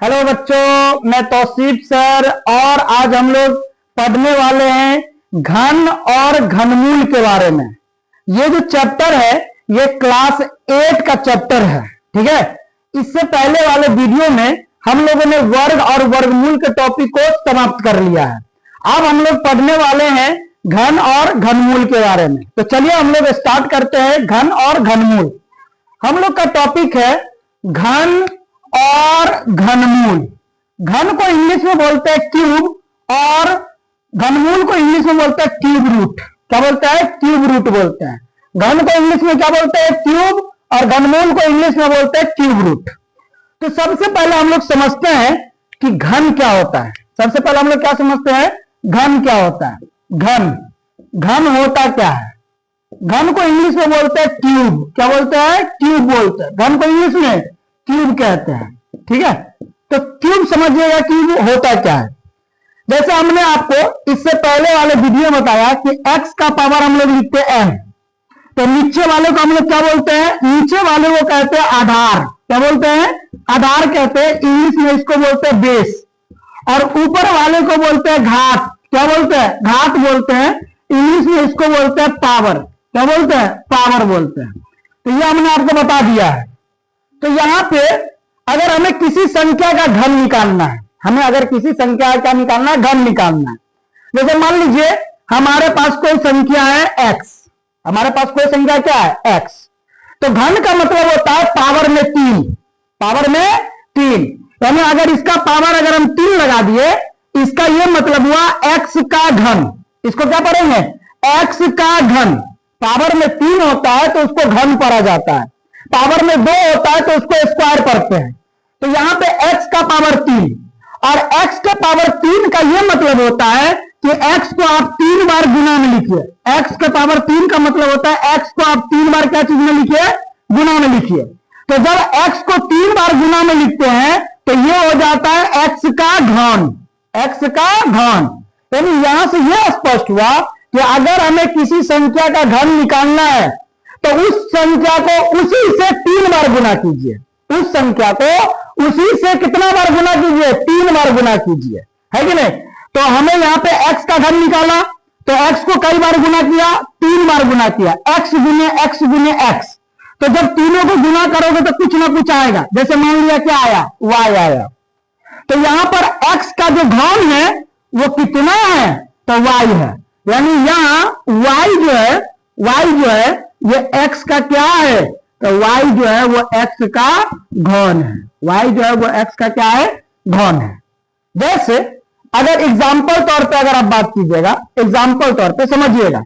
Hello बच्चों, मैं Tausif sir और आज हम लोग पढ़ने वाले हैं घन और घनमूल के बारे में। ये जो चैप्टर है ये क्लास 8 का चैप्टर है, ठीक है। इससे पहले वाले वीडियो में हम लोगों ने वर्ग और वर्गमूल के टॉपिक को समाप्त कर लिया है। अब हम लोग पढ़ने वाले हैं घन और घनमूल के बारे में। तो चलिए हम लोग स्टार्ट करते हैं घन और घनमूल। हम लोग का टॉपिक है घन और घनमूल। घन को इंग्लिश में बोलते हैं क्यूब और घनमूल को इंग्लिश में बोलते हैं क्यूब रूट। क्या बोलते हैं? क्यूब रूट बोलते हैं। घन को इंग्लिश में क्या बोलते हैं? क्यूब, और घनमूल को इंग्लिश में बोलते हैं क्यूब रूट। तो सबसे पहले हम लोग समझते हैं कि घन क्या होता है। सबसे पहले हम लोग क्या समझते हैं? घन क्या होता है। घन घन होता क्या है? घन को इंग्लिश में बोलते हैं क्यूब। क्या बोलते हैं? क्यूब बोलते हैं। घन को इंग्लिश में क्यूब कहते हैं, ठीक है। तो क्यूब समझिएगा क्यूब होता क्या है। जैसे हमने आपको इससे पहले वाले वीडियो में बताया कि x का पावर हम लोग लिखते हैं m, तो नीचे वाले को हम लोग क्या बोलते हैं? नीचे वाले को कहते हैं आधार। क्या बोलते हैं? आधार कहते हैं। इंग्लिश में इसको बोलते हैं बेस। और ऊपर वाले को बोलते हैं घात। क्या बोलते हैं? घात बोलते हैं। इंग्लिश में इसको बोलते हैं पावर। क्या बोलते हैं? पावर बोलते हैं। तो ये हमने आपको बता दिया है। तो यहां पे अगर हमें किसी संख्या का घन निकालना है, हमें अगर किसी संख्या का निकालना है, घन निकालना है। जैसे मान लीजिए हमारे पास कोई संख्या है x। हमारे पास कोई संख्या क्या है? x। तो घन का मतलब होता है पावर में 3। पावर में 3 यानी अगर इसका पावर अगर हम 3 लगा दिए, इसका यह मतलब हुआ x का घन। इसको क्या पढ़ेंगे? x का घन। पावर में 3 होता है तो उसको घन पढ़ा जाता है। पावर में 2 होता है तो उसको स्क्वायर पढ़ते हैं। तो यहां पे x का पावर 3 और x का पावर 3 का यह मतलब होता है कि x को आप 3 बार गुना में लिखिए। x का पावर 3 का मतलब होता है x को आप 3 बार क्या चीज में लिखिए? गुना में लिखिए। तो जब x को 3 बार गुना में लिखते हैं तो यह हो जाता है x का घन। x का घन यानी यहां से यह स्पष्ट हुआ कि अगर हमें किसी संख्या का घन निकालना है तो उस संख्या को उसी से 3 बार गुना कीजिए। उस संख्या को उसी से कितना बार गुना कीजिए? 3 बार गुना कीजिए, है कि नहीं। तो हमें यहां पे x का घन निकाला तो x को कई बार गुना किया? 3 बार गुना किया। x गुने x गुने x। तो जब तीनों को गुना करोगे तो कुछ ना कुछ आएगा। जैसे मान लिया क्या आया? y आया। तो यहां पर x का जो घन है वो कितना है? तो y है। यानी यहां y जो है ये x का क्या है? तो y जो है वो x का घन है। y जो है वो x का क्या है? घन है। जैसे अगर एग्जाम्पल तौर पे अगर आप बात कीजिएगा, एग्जाम्पल तौर पे समझिएगा।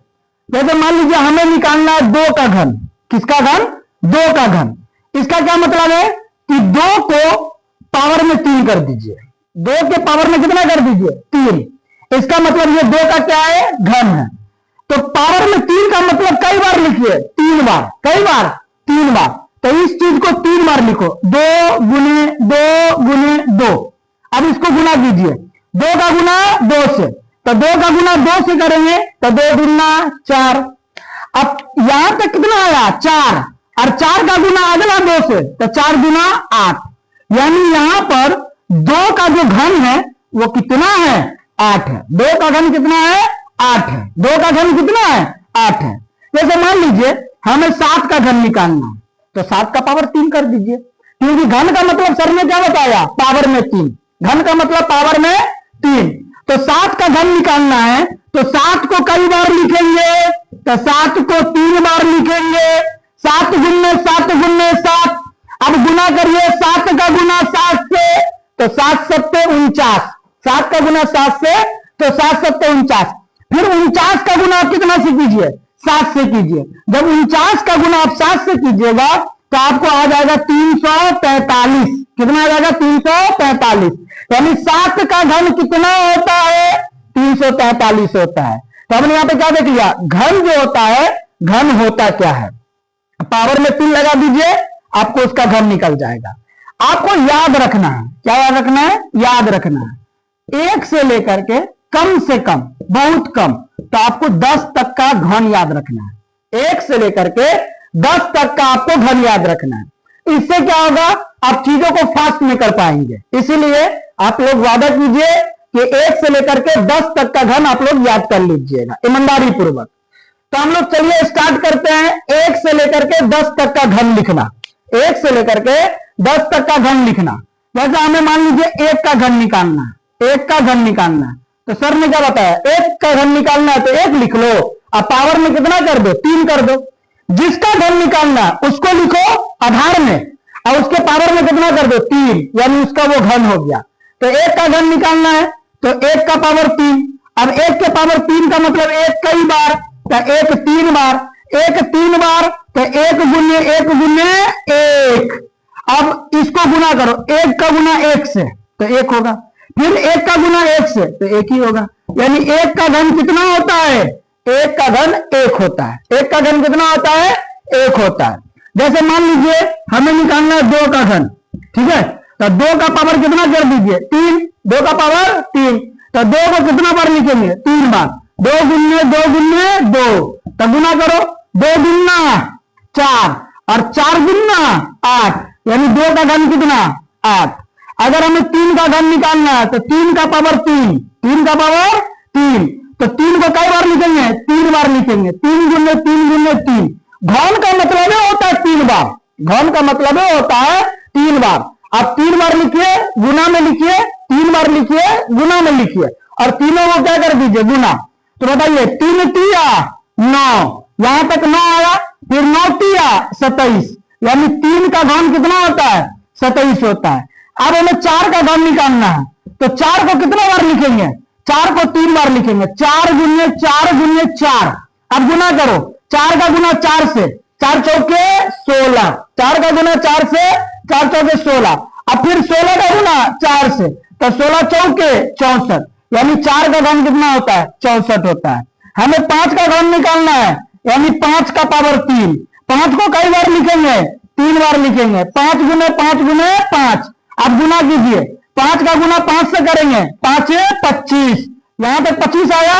जैसे मान लीजिए हमें निकालना है 2 का घन। किसका घन? 2 का घन। इसका क्या मतलब है कि 2 को पावर में 3 कर दीजिए। 2 के पावर में कितना कर दीजिए? 3। इसका मतलब ये 2 का क्या है? घन है। तो पावर में 3 का मतलब कई बार लिखिए? 3 बार। कई बार? 3 बार। तो इस चीज को 3 बार लिखो। 2 गुने 2 गुने 2। अब इसको गुना कीजिए। 2 का गुना 2 से, तो 2 का गुना 2 से करेंगे तो 2 गुना 4। अब यहां तक कितना आया? 4। और 4 का गुना अगला 2 से, तो 4 गुना 8। यानी यहां पर 2 का जो घन है वो कितना है? 8 है। 2 का घन कितना है? 8 है। 2 का घन कितना है? 8 है। जैसे मान लीजिए हमें 7 का घन निकालना है तो 7 का पावर 3 कर दीजिए, क्योंकि घन का मतलब सर ने क्या बताया? पावर में 3। घन का मतलब पावर में 3। तो 7 का घन निकालना है तो 7 को कई बार लिखेंगे? तो 7 को 3 बार लिखेंगे। 7 गुने 7 गुने 7। अब गुना करिए 7 का गुना 7 से, तो 7 सत्ते 49। 7 का गुना 7 से तो 7 सत्ते 49। फिर 49 का गुना आप कितना से कीजिए? 7 से कीजिए। जब 49 का गुना आप 7 से कीजिएगा तो आपको आ जाएगा 343। कितना आ जाएगा? 343। यानी 7 का घन कितना होता है? 343 होता है। तो हमने यहां पे क्या देख लिया? घन जो होता है, घन होता क्या है? पावर में 3 लगा दीजिए, आपको उसका घन निकल जाएगा। आपको याद रखना है। क्या याद रखना है? याद रखना है 1 से लेकर के कम से कम, बहुत कम, तो आपको 10 तक का घन याद रखना है। 1 से लेकर के 10 तक का आपको घन याद रखना है। इससे क्या होगा? आप चीजों को फास्ट में कर पाएंगे। इसीलिए आप लोग वादा कीजिए कि 1 से लेकर के 10 तक का घन आप लोग याद कर लीजिएगा ईमानदारी पूर्वक। तो हम लोग चलिए स्टार्ट करते हैं 1 से लेकर के 10 तक का घन लिखना। 1 से लेकर के 10 तक का घन लिखना। वैसे हमें मान लीजिए 1 का घन निकालना है, 1 का घन निकालना है। तो सर ने क्या बताया, 1 का घन निकालना है तो 1 लिख लो, अब पावर में कितना कर दो, 3 कर दो। जिसका घन निकालना है उसको लिखो आधार में और उसके पावर में कितना कर दो, 3, यानी उसका वो घन हो गया। तो 1 का घन निकालना है तो 1 का पावर 3। अब 1 के पावर 3 का मतलब 1 कई बार, तो 1 3 बार, 1 3 बार तो 1 गुने 1 गुने 1। अब इसको गुना करो, 1 का गुना 1 से तो 1 होगा, फिर 1 का गुना 1 से तो 1 ही होगा। यानी 1 का घन कितना होता है, 1 का घन 1 होता है। 1 का घन कितना होता है, 1 होता है। जैसे मान लीजिए हमें निकालना है 2 का घन, ठीक है, तो 2 का पावर कितना कर दीजिए, 3, 2 का पावर 3, तो 2 को कितना बार लिखेंगे, 3 बार, 2 गुने 2 गुने 2, तो गुना करो, 2 गुना 4 और 4 गुना 8, यानी 2 का घन कितना, 8। अगर हमें 3 का घन निकालना है तो 3 का पावर 3, 3 का पावर 3, तो 3 को कई बार लिखेंगे, 3 बार लिखेंगे, 3 गुने 3 गुने 3। घन का मतलब होता है 3 बार, घन का मतलब होता है 3 बार। आप 3 बार लिखिए, गुना में लिखिए, 3 बार लिखिए, गुना में लिखिए, और तीनों को क्या कर दीजिए, गुना। तो बताइए 3 तिया 9, यहां तक 9 आया, फिर 9 तिया 27, यानी 3 का घन कितना होता है, 27 होता है। अब हमें 4 का घन निकालना है तो 4 को कितना बार लिखेंगे, 4 को 3 बार लिखेंगे, 4 गुने 4 गुने 4। अब गुना करो, 4 का गुना 4 से, 4 चौके 16, 4 का गुना 4 से, 4 चौके 16, अब फिर 16 का गुना 4 से, तो 16 चौके 64, यानी 4 का घन कितना होता है, 64 होता है। हमें 5 का घन निकालना है, यानी 5 का पावर 3, 5 को कई बार लिखेंगे, 3 बार लिखेंगे, 5 गुने 5 गुने 5। अब गुना कीजिए, 5 का गुना 5 से करेंगे, 5 25, यहां तक 25 आया।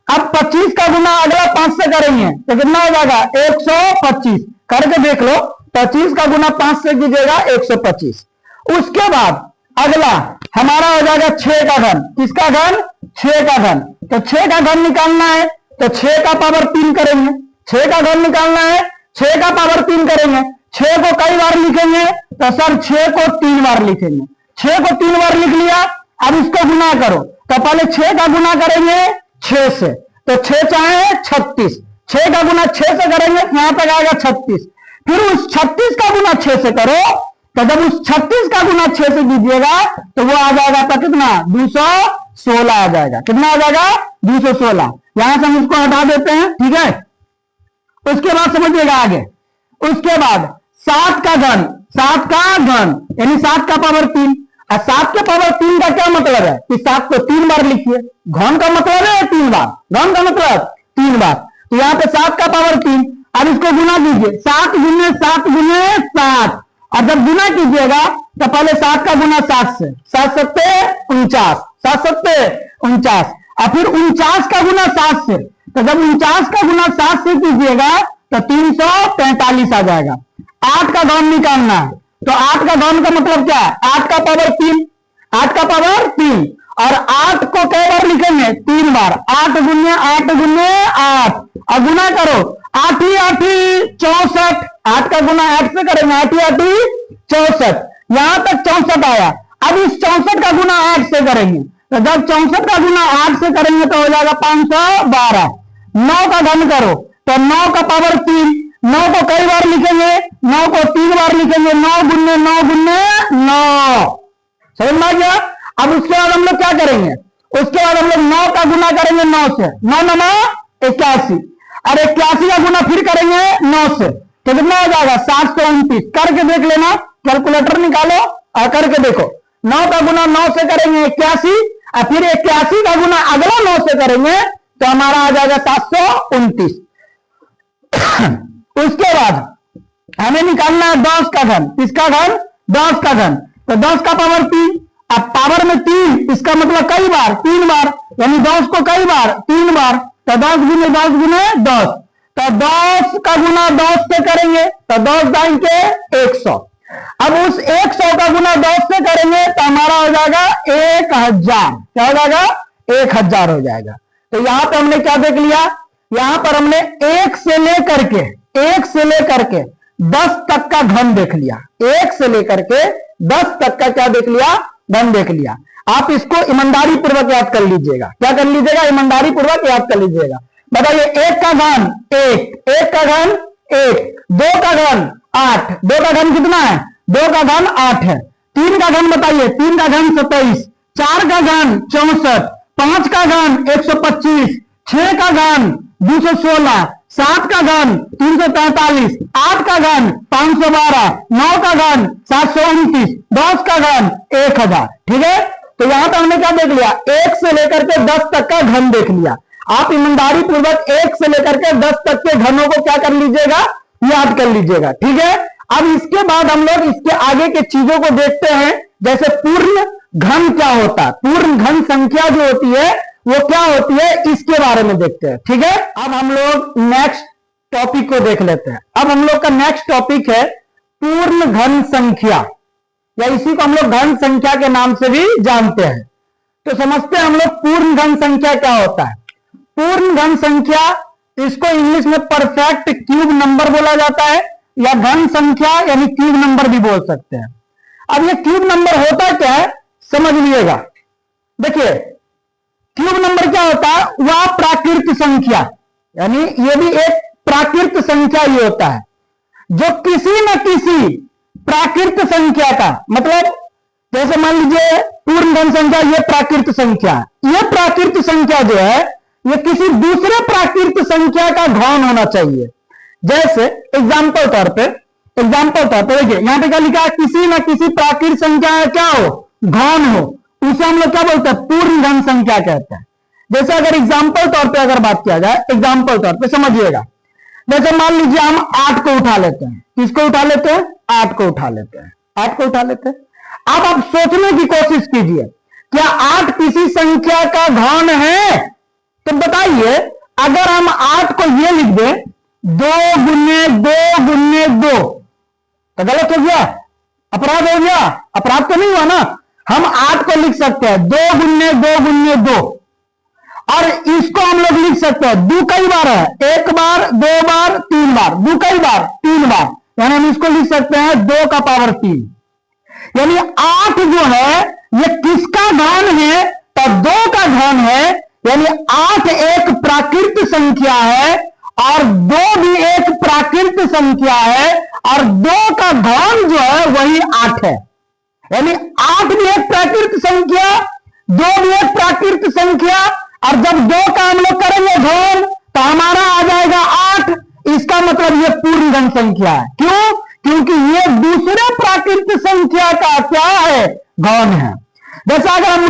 अब 25 का गुना अगला 5 से करेंगे तो कितना हो जाएगा, 125। करके देख लो, 25 का गुना 5 से कीजिएगा 125। उसके बाद अगला हमारा हो जाएगा 6 का घन। किसका घन, 6 का घन। तो 6 का घन निकालना है तो 6 का पावर 3 करेंगे, 6 का घन निकालना है, 6 का पावर 3 करेंगे। 6 को कई बार लिखेंगे, तो सर 6 को 3 बार लिखेंगे, 6 को 3 बार लिख लिया। अब इसको गुना करो, तो पहले 6 का गुना करेंगे 6 से, तो 6 चाहे 36, 6 का गुना 6 से करेंगे, यहां तक आएगा 36। फिर उस 36 का गुना 6 से करो, तो जब उस 36 का गुना 6 से कीजिएगा तो वो आ जाएगा आपका कितना, 216 आ जाएगा। कितना आ जाएगा, 216। यहां से हम इसको हटा देते हैं, ठीक है। उसके बाद समझिएगा आगे, उसके बाद 7 का घन, 7 का घन यानी 7 का पावर 3। और 7 के पावर 3 का क्या मतलब है कि 7 को 3 बार लिखिए। घन का मतलब है 3 बार, घन का मतलब 3 बार। तो यहाँ पे 7 का पावर 3, अब इसको गुना कीजिए, 7 गुने 7 गुने 7। और जब गुना कीजिएगा तो पहले 7 का गुना 7 से, 7 सत्ते 49, 7 सत्ते 49, और फिर 49 का गुना 7 से, तो जब 49 का गुना 7 से कीजिएगा तो 345 आ जाएगा। 8 का घन निकालना है तो 8 का घन का मतलब क्या है, 8 का पावर 3, 8 का पावर 3, और 8 को कई बार लिखेंगे, 3 बार, 8 गुने 8 गुने 8, और गुना करो, 8 ही 8 64, 8 का गुना 8 से करेंगे, 8 ही 8 64, यहां तक 64 आया। अब इस 64 का गुना 8 से करेंगे, तो जब 64 का गुना 8 से करेंगे तो हो जाएगा 512। 9 का घन करो तो 9 का पावर 3, 9 को कई बार लिखेंगे, 9 को 3 बार लिखेंगे, 9 गुने 9 गुने 9। समझ में आ गया। अब उसके बाद हम लोग क्या करेंगे, उसके बाद हम लोग 9 का गुना करेंगे 9 से, 9 9 81, और 81 का गुना फिर करेंगे 9 से, तो कितना हो जाएगा 729। करके देख लेना, कैलकुलेटर निकालो और करके देखो। 9 का गुना 9 से करेंगे 81, और फिर 81 का गुना अगला 9 से करेंगे तो हमारा आ जाएगा 729। उसके बाद हमें निकालना है 10 का घन। किसका घन, 10 का घन। तो 10 का पावर 3, अब पावर में 3, इसका मतलब कई बार, 3 बार, यानी 10 को कई बार 3 बार, तो 10 गुने 10 गुने 10, तो 10 का गुना 10 से करेंगे तो 10 दाएं के 100, अब उस 100 का गुना 10 से करेंगे तो हमारा हो जाएगा 1000। क्या हो जाएगा? 1000 हो जाएगा। तो यहां पर हमने क्या देख लिया, यहां पर हमने 1 से लेकर के 10 तक का घन देख लिया। 1 से लेकर के 10 तक का क्या देख लिया? घन देख लिया। आप इसको ईमानदारी पूर्वक याद कर लीजिएगा। क्या कर लीजिएगा? ईमानदारी पूर्वक याद कर लीजिएगा। बताइए, 1 का घन 1 का घन 1, 2 का घन 8, 2 का घन कितना है? 2 का घन 8 है। 3 का घन बताइए, 3 का घन 27, 4 का घन 64, 5 का घन 125, 6 का घन 216, 7 का घन 343, 8 का घन 512, 9 का घन 729, 10 का घन 1000। ठीक है, तो यहां पर हमने क्या देख लिया? 1 से लेकर के 10 तक का घन देख लिया। आप ईमानदारी पूर्वक 1 से लेकर के 10 तक के घनों को क्या कर लीजिएगा? याद कर लीजिएगा। ठीक है, अब इसके बाद हम लोग इसके आगे के चीजों को देखते हैं। जैसे पूर्ण घन क्या होता है, पूर्ण घन संख्या जो होती है वो क्या होती है, इसके बारे में देखते हैं। ठीक है, अब हम लोग नेक्स्ट टॉपिक को देख लेते हैं। अब हम लोग का नेक्स्ट टॉपिक है पूर्ण घन संख्या, या इसी को हम लोग घन संख्या के नाम से भी जानते हैं। तो समझते हैं हम लोग पूर्ण घन संख्या क्या होता है। पूर्ण घन संख्या, इसको इंग्लिश में परफेक्ट क्यूब नंबर बोला जाता है, या घन संख्या यानी क्यूब नंबर भी बोल सकते हैं। अब ये क्यूब नंबर होता क्या है समझ लीजिएगा। देखिए, क्यूब नंबर क्या होता है? वह प्राकृत संख्या, यानी ये भी एक प्राकृत संख्या ही होता है जो किसी न किसी प्राकृत संख्या का, मतलब जैसे मान लीजिए पूर्ण घन संख्या, ये प्राकृत संख्या, ये प्राकृत संख्या जो है ये किसी दूसरे प्राकृत संख्या का घन होना चाहिए। जैसे एग्जाम्पल तौर पे देखिए, यहां पे क्या लिखा है? किसी न किसी प्राकृत संख्या का क्या हो? घन हो। उसे हम लोग क्या बोलते हैं? पूर्ण घन संख्या कहते हैं। जैसे अगर एग्जाम्पल तौर पे अगर बात किया जाए, एग्जाम्पल तौर पे समझिएगा। जैसे मान लीजिए हम 8 को उठा लेते हैं। किसको उठा लेते हैं? 8 को उठा लेते हैं। 8 को उठा लेते हैं। अब आप सोचने की कोशिश कीजिए, क्या 8 किसी संख्या का घन है? तो बताइए, अगर हम 8 को ये लिख दें 2 गुने 2 गुने 2, तो गलत हो गया, अपराध हो गया? अपराध तो नहीं हुआ ना। हम 8 को लिख सकते हैं 2 गुने 2 गुने 2, और इसको हम लोग लिख सकते हैं दो कई बार है, 1 बार 2 बार 3 बार, दो कई बार 3 बार, यानी हम इसको लिख सकते हैं 2 का पावर 3। यानी 8 जो है ये किसका घन है? तो 2 का घन है। यानी 8 एक प्राकृत संख्या है और 2 भी एक प्राकृत संख्या है, और 2 का घन जो है वही 8 है। यानी 8 भी एक प्राकृत संख्या, 2 भी एक प्राकृत संख्या, और जब 2 का हम लोग करेंगे घन तो हमारा आ जाएगा 8। इसका मतलब ये पूर्ण घन संख्या है। क्यों? क्योंकि ये दूसरे प्राकृत संख्या का क्या है? घन है। जैसे अगर हम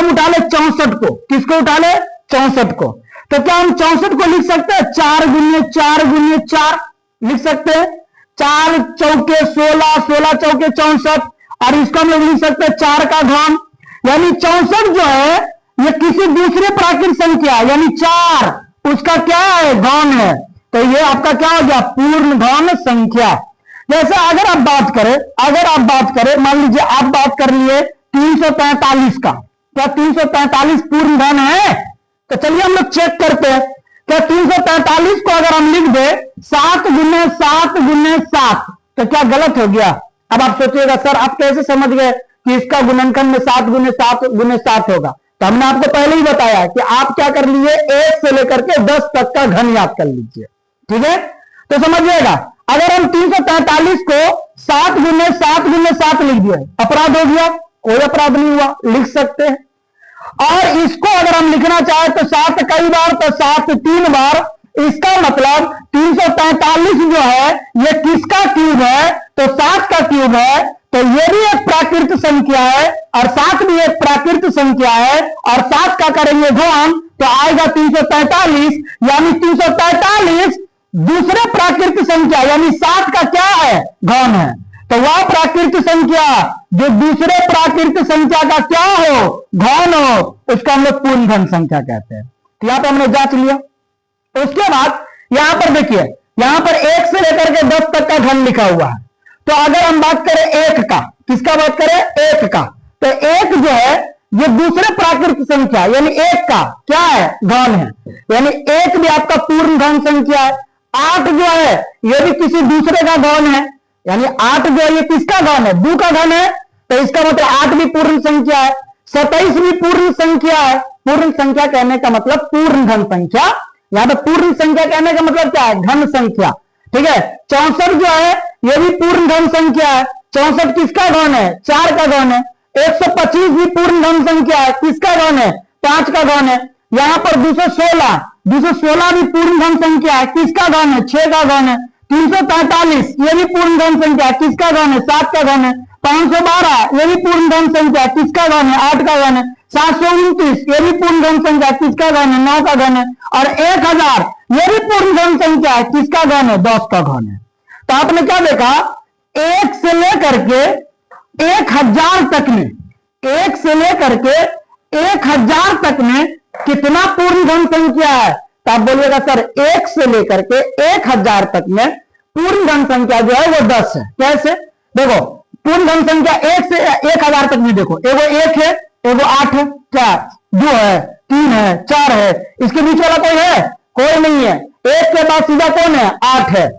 उठा ले 64 को, किसको उठा ले? 64 को, तो क्या हम 64 को लिख सकते हैं 4 गुने 4 गुने 4 लिख सकते हैं? 4 चौके 16, 16 चौके 64, और इसको हम लोग लिख सकते हैं 4 का घन। यानी 64 जो है ये किसी दूसरे प्राकृत संख्या यानी 4, उसका क्या है? घन है। तो ये आपका क्या हो गया? पूर्ण घन संख्या। जैसे अगर आप बात करें मान लीजिए आप बात कर लिए 343 का, क्या 343 पूर्ण घन है? तो चलिए हम लोग चेक करते हैं, क्या 343 को अगर हम लिख दे 7 गुने 7 गुने 7, तो क्या गलत हो गया? अब आप सोचिएगा सर आप कैसे समझ गए कि इसका गुणनखंड में 7 गुने 7 गुने 7 होगा? तो हमने आपको पहले ही बताया कि आप क्या कर लीजिए 1 से लेकर के 10 तक का घन याद कर लीजिए। ठीक है, तो समझिएगा अगर हम 343 को 7 गुने 7 गुने 7 लिख दिए, अपराध हो गया? कोई अपराध नहीं हुआ, लिख सकते हैं। और इसको अगर हम लिखना चाहे तो 7 कई बार, तो 7 3 बार। इसका मतलब 343 जो है ये किसका क्यूब है? तो 7 का क्यूब है। तो ये भी एक प्राकृत संख्या है और 7 भी एक प्राकृत संख्या है, और 7 का करेंगे घन तो आएगा 343। यानी 343 दूसरे प्राकृत संख्या यानी 7 का क्या है? घन है। तो वह प्राकृत संख्या जो दूसरे प्राकृत संख्या का क्या हो? घन हो, उसका हम लोग पूर्ण घन संख्या कहते हैं। तो यहां पर हमने जांच लिया। उसके बाद यहां पर देखिए, यहां पर 1 से लेकर के 10 तक का घन लिखा हुआ है। तो अगर हम बात करें एक का, किसका बात करें? एक का, तो एक जो है ये दूसरे प्राकृत संख्या यानी एक का क्या है? घन है। यानी एक भी आपका पूर्ण घन संख्या है। 8 जो है ये भी किसी दूसरे का घन है, यानी 8 जो है ये किसका घन है? 2 का घन है, तो इसका मतलब 8 भी पूर्ण संख्या है। 27 भी पूर्ण संख्या है। पूर्ण संख्या कहने का मतलब पूर्ण घन संख्या, यहां पर पूर्ण संख्या कहने का मतलब क्या है? घन संख्या, ठीक है। 64 जो है ये भी पूर्ण घन संख्या है। 64 किसका घन है? 4 का घन है। 125 भी पूर्ण घन संख्या है, किसका घन है? 5 का घन है। यहां पर 216 भी पूर्ण घन संख्या है, किसका घन है? 6 का घन है। 343 ये भी पूर्ण घन संख्या है, किसका घन है? 7 का घन है। 512 ये भी पूर्ण घन संख्या है, किसका घन है? 8 का घन है। 729 ये भी पूर्ण घन संख्या है, किसका घन है? 9 का घन है। और 1000 ये भी पूर्ण घन संख्या है, किसका घन है? 10 का घन है। तो आपने क्या देखा? 1 से लेकर के 1000 तक में, 1 से लेकर के 1000 तक में कितना पूर्ण घन संख्या है? तो आप बोलिएगा सर 1 से लेकर के 1000 तक में पूर्ण घन संख्या जो है वो 10 है। कैसे? देखो पूर्ण घन संख्या 1 से 1000 तक में देखो, एगो 1 है, एगो 8 है, क्या 2 है, 3 है, 4 है, इसके बीच वाला कोई है? कोई नहीं है। 1 के बाद सीधा कौन है? 8 है।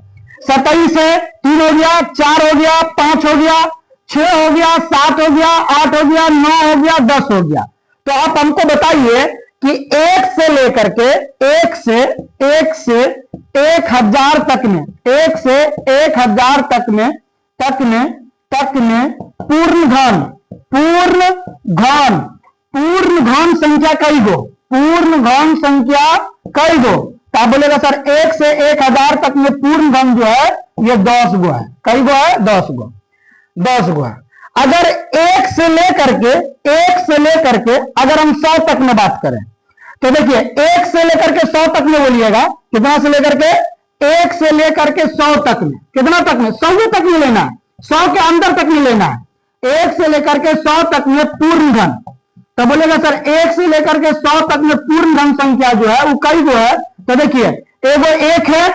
27 है, 3 हो गया, 4 हो गया, 5 हो गया, 6 हो गया, 7 हो गया, 8 हो गया, 9 हो गया, 10 हो गया। तो आप हमको बताइए कि 1 से लेकर के 1000 तक में, 1 से 1000 तक में पूर्ण घन संख्या कई गो? पूर्ण घन संख्या कई गो? तो आप बोलेगा सर 1 से 1000 तक में पूर्ण घन जो है ये 10 गो है। कई गो है? 10 गो, 10 गो है। अगर 1 से लेकर के अगर हम 100 तक में बात करें तो देखिए 1 से लेकर के 100 तक में बोलिएगा, कितना से लेकर के? 1 से लेकर के 100 तक में, कितना तक में? 100 तक में लेना है, 100 के अंदर तक में लेना है। 1 से लेकर के 100 तक में पूर्ण घन, तो बोलेगा सर 1 से लेकर के 100 तक में पूर्ण घन संख्या जो है वो कई गो है? तो देखिए एगो 1 है,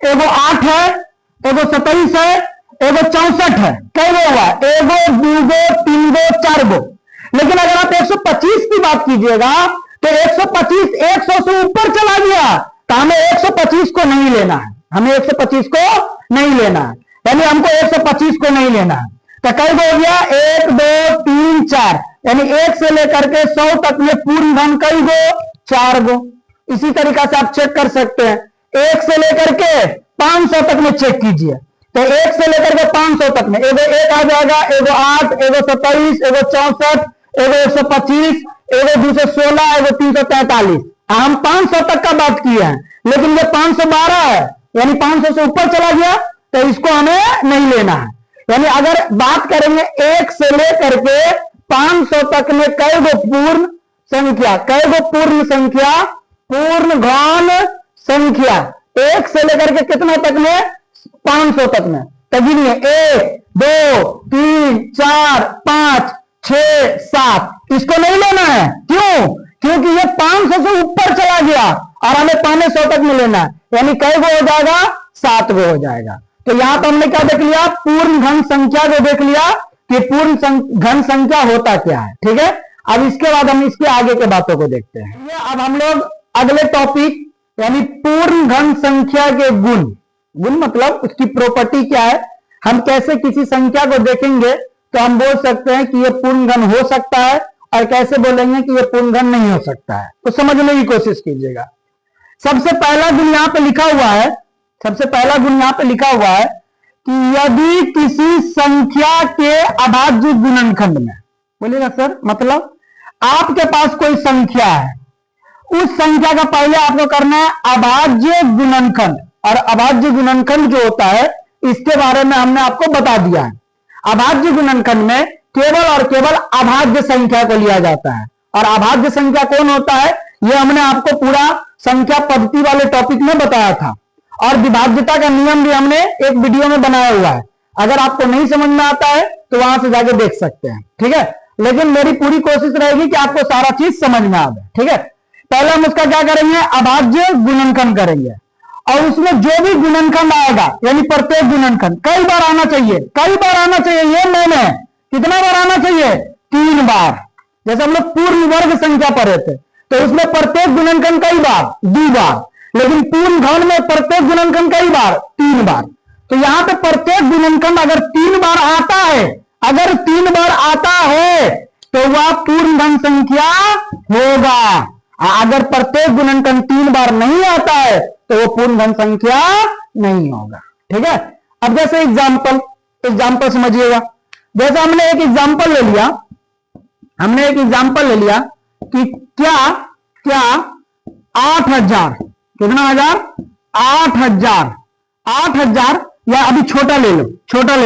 एगो 8 है, एगो 27 है, एगो 64 है। कई गो हुआ? एगो, 2 गो, 3 गो, 4 गो। लेकिन अगर आप 125 की बात कीजिएगा तो 125 100 से ऊपर चला गया, तो हमें 125 को नहीं लेना है, हमें 125 को नहीं लेना है, यानी हमको 125 को नहीं लेना है। तो कई गो हो गया? 1 2 3 4, यानी 1 से लेकर के 100 तक में पूर्ण घन कई गो? 4 गो। इसी तरीका से आप चेक कर सकते हैं। 1 से लेकर के 500 तक में चेक कीजिए, तो 1 से लेकर के 500 तक में एगो 1 आ जाएगा, एगो 8, एगो 27, एगो 64, एगो 125, एगो 216, एगो 343। हम 500 तक का बात किए हैं, लेकिन ये 512 है, यानी 500 से ऊपर चला गया, तो इसको हमें नहीं लेना है। यानी अगर बात करेंगे 1 से लेकर के 500 तक में कई गो पूर्ण संख्या, कई गो पूर्ण संख्या, पूर्ण घन संख्या 1 से लेकर के कितना तक में? 500 तक में। तो गिनिए 1 2 3 4 5 6 7, इसको नहीं लेना है। क्यों? क्योंकि ये 500 से ऊपर चला गया और हमें 500 तक में लेना है, यानी कई गो हो जाएगा? 7 गो हो जाएगा। तो यहां पर हमने क्या देख लिया? पूर्ण घन संख्या को देख लिया कि पूर्ण घन संख्या होता क्या है। ठीक है, अब इसके बाद हम इसके आगे के बातों को देखते हैं। अब हम लोग अगले टॉपिक यानी पूर्ण घन संख्या के गुण, गुण मतलब उसकी प्रॉपर्टी क्या है, हम कैसे किसी संख्या को देखेंगे तो हम बोल सकते हैं कि यह पूर्ण घन हो सकता है, और कैसे बोलेंगे कि यह पूर्ण घन नहीं हो सकता है, तो समझने की कोशिश कीजिएगा। सबसे पहला गुण यहां पे लिखा हुआ है, सबसे पहला गुण यहां पे लिखा हुआ है कि यदि किसी संख्या के अभाज्य गुणनखंड में, बोलिएगा सर मतलब आपके पास कोई संख्या है, उस संख्या का पहले आपको करना है अभाज्य गुणनखंड, और अभाज्य गुणनखंड जो होता है इसके बारे में हमने आपको बता दिया है। अभाज्य गुणनखंड में केवल और केवल अभाज्य संख्या को लिया जाता है, और अभाज्य संख्या कौन होता है यह हमने आपको पूरा संख्या पद्धति वाले टॉपिक में बताया था, और विभाज्यता का नियम भी हमने एक वीडियो में बनाया हुआ है। अगर आपको नहीं समझ में आता है तो वहां से जाके देख सकते हैं। ठीक है, लेकिन मेरी पूरी कोशिश रहेगी कि आपको सारा चीज समझ में आ जाए। ठीक है, पहले हम उसका क्या करेंगे? अभाज्य गुणनखंड करेंगे, और उसमें जो भी गुणनखंड आएगा, यानी प्रत्येक गुणनखंड कई बार आना चाहिए, कई बार आना चाहिए, ये मैंने कितना बार आना चाहिए? 3 बार। जैसे हम लोग पूर्ण वर्ग संख्या पढ़े थे, तो उसमें प्रत्येक गुणनखंड कई बार? 2 बार। लेकिन पूर्ण घन में प्रत्येक गुणनखंड कई बार? 3 बार। तो यहां पे प्रत्येक गुणनखंड अगर 3 बार आता है, अगर 3 बार आता है तो वह पूर्ण घन संख्या होगा। अगर प्रत्येक गुणनखंड 3 बार नहीं आता है तो वो पूर्ण घन संख्या नहीं होगा। ठीक है। अब जैसे एग्जाम्पल समझिएगा। जैसे हमने एक एग्जाम्पल ले लिया, कि क्या 8,000, कितना हजार? 8,000 या अभी छोटा ले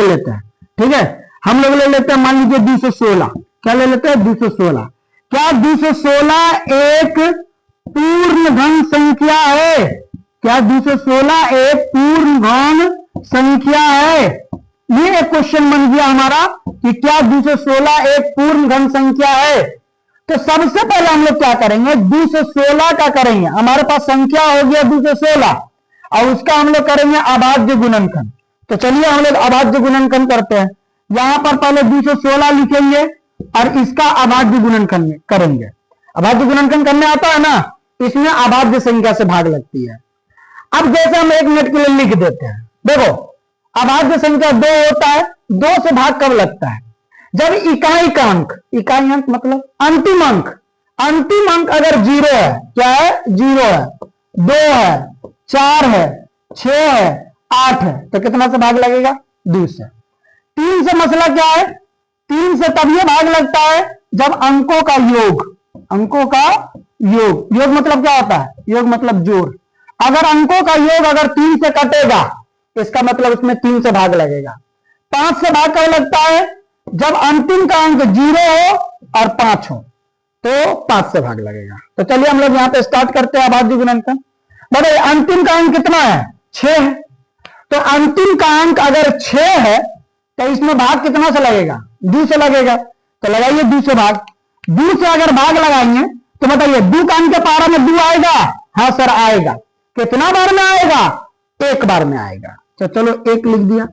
लेते हैं। ठीक है, हम लोग ले लेते हैं, मान लीजिए 216। क्या ले लेते हैं? 216। क्या 216 एक पूर्ण घन संख्या है? क्या 216 एक पूर्ण घन संख्या है? ये एक क्वेश्चन बन गया हमारा कि क्या 216 एक पूर्ण घन संख्या है। तो सबसे पहले हम लोग क्या करेंगे? 216 का करेंगे, हमारे पास संख्या हो गया 216, और उसका हम लोग करेंगे अभाज्य गुणनखंड। तो चलिए हम लोग अभाज्य गुणनखंड करते हैं। यहां पर पहले 216 लिखेंगे और इसका अभाज्य गुणनखंड करेंगे। अभाज्य गुणनखंड करने आता है ना, इसमें अभाज्य संख्या से भाग लगती है। अब जैसे हम 1 मिनट के लिए लिख देते हैं, देखो अभाज्य संख्या 2 होता है, 2 से भाग कब लगता है? जब इकाई अंक मतलब अंतिम अंक अगर 0 है, क्या है? 0 है, 2 है, 4 है, 6 है, 8 है, तो कितना से भाग लगेगा? 2 से। 3 से मसला क्या है? 3 से तब ये भाग लगता है जब अंकों का योग मतलब क्या होता है? योग मतलब जोड़। अगर अंकों का योग अगर 3 से कटेगा, इसका मतलब उसमें 3 से भाग लगेगा। 5 से भाग कब लगता है? जब अंतिम का अंक 0 हो और 5 हो, तो 5 से भाग लगेगा। तो चलिए हम लोग यहां पे स्टार्ट करते हैं अभाज्य गुणनखंड। बड़े अंतिम का अंक कितना है? 6 है। तो अंतिम का अंक अगर 6 है तो इसमें भाग कितना से लगेगा? 2 से लगेगा। तो लगाइए 2 से भाग। 2 से अगर भाग लगाएंगे तो बताइए 2 का अंक के पारा में 2 आएगा? हाँ सर आएगा। कितना बार में आएगा? 1 बार में आएगा। तो चलो 1 लिख दिया।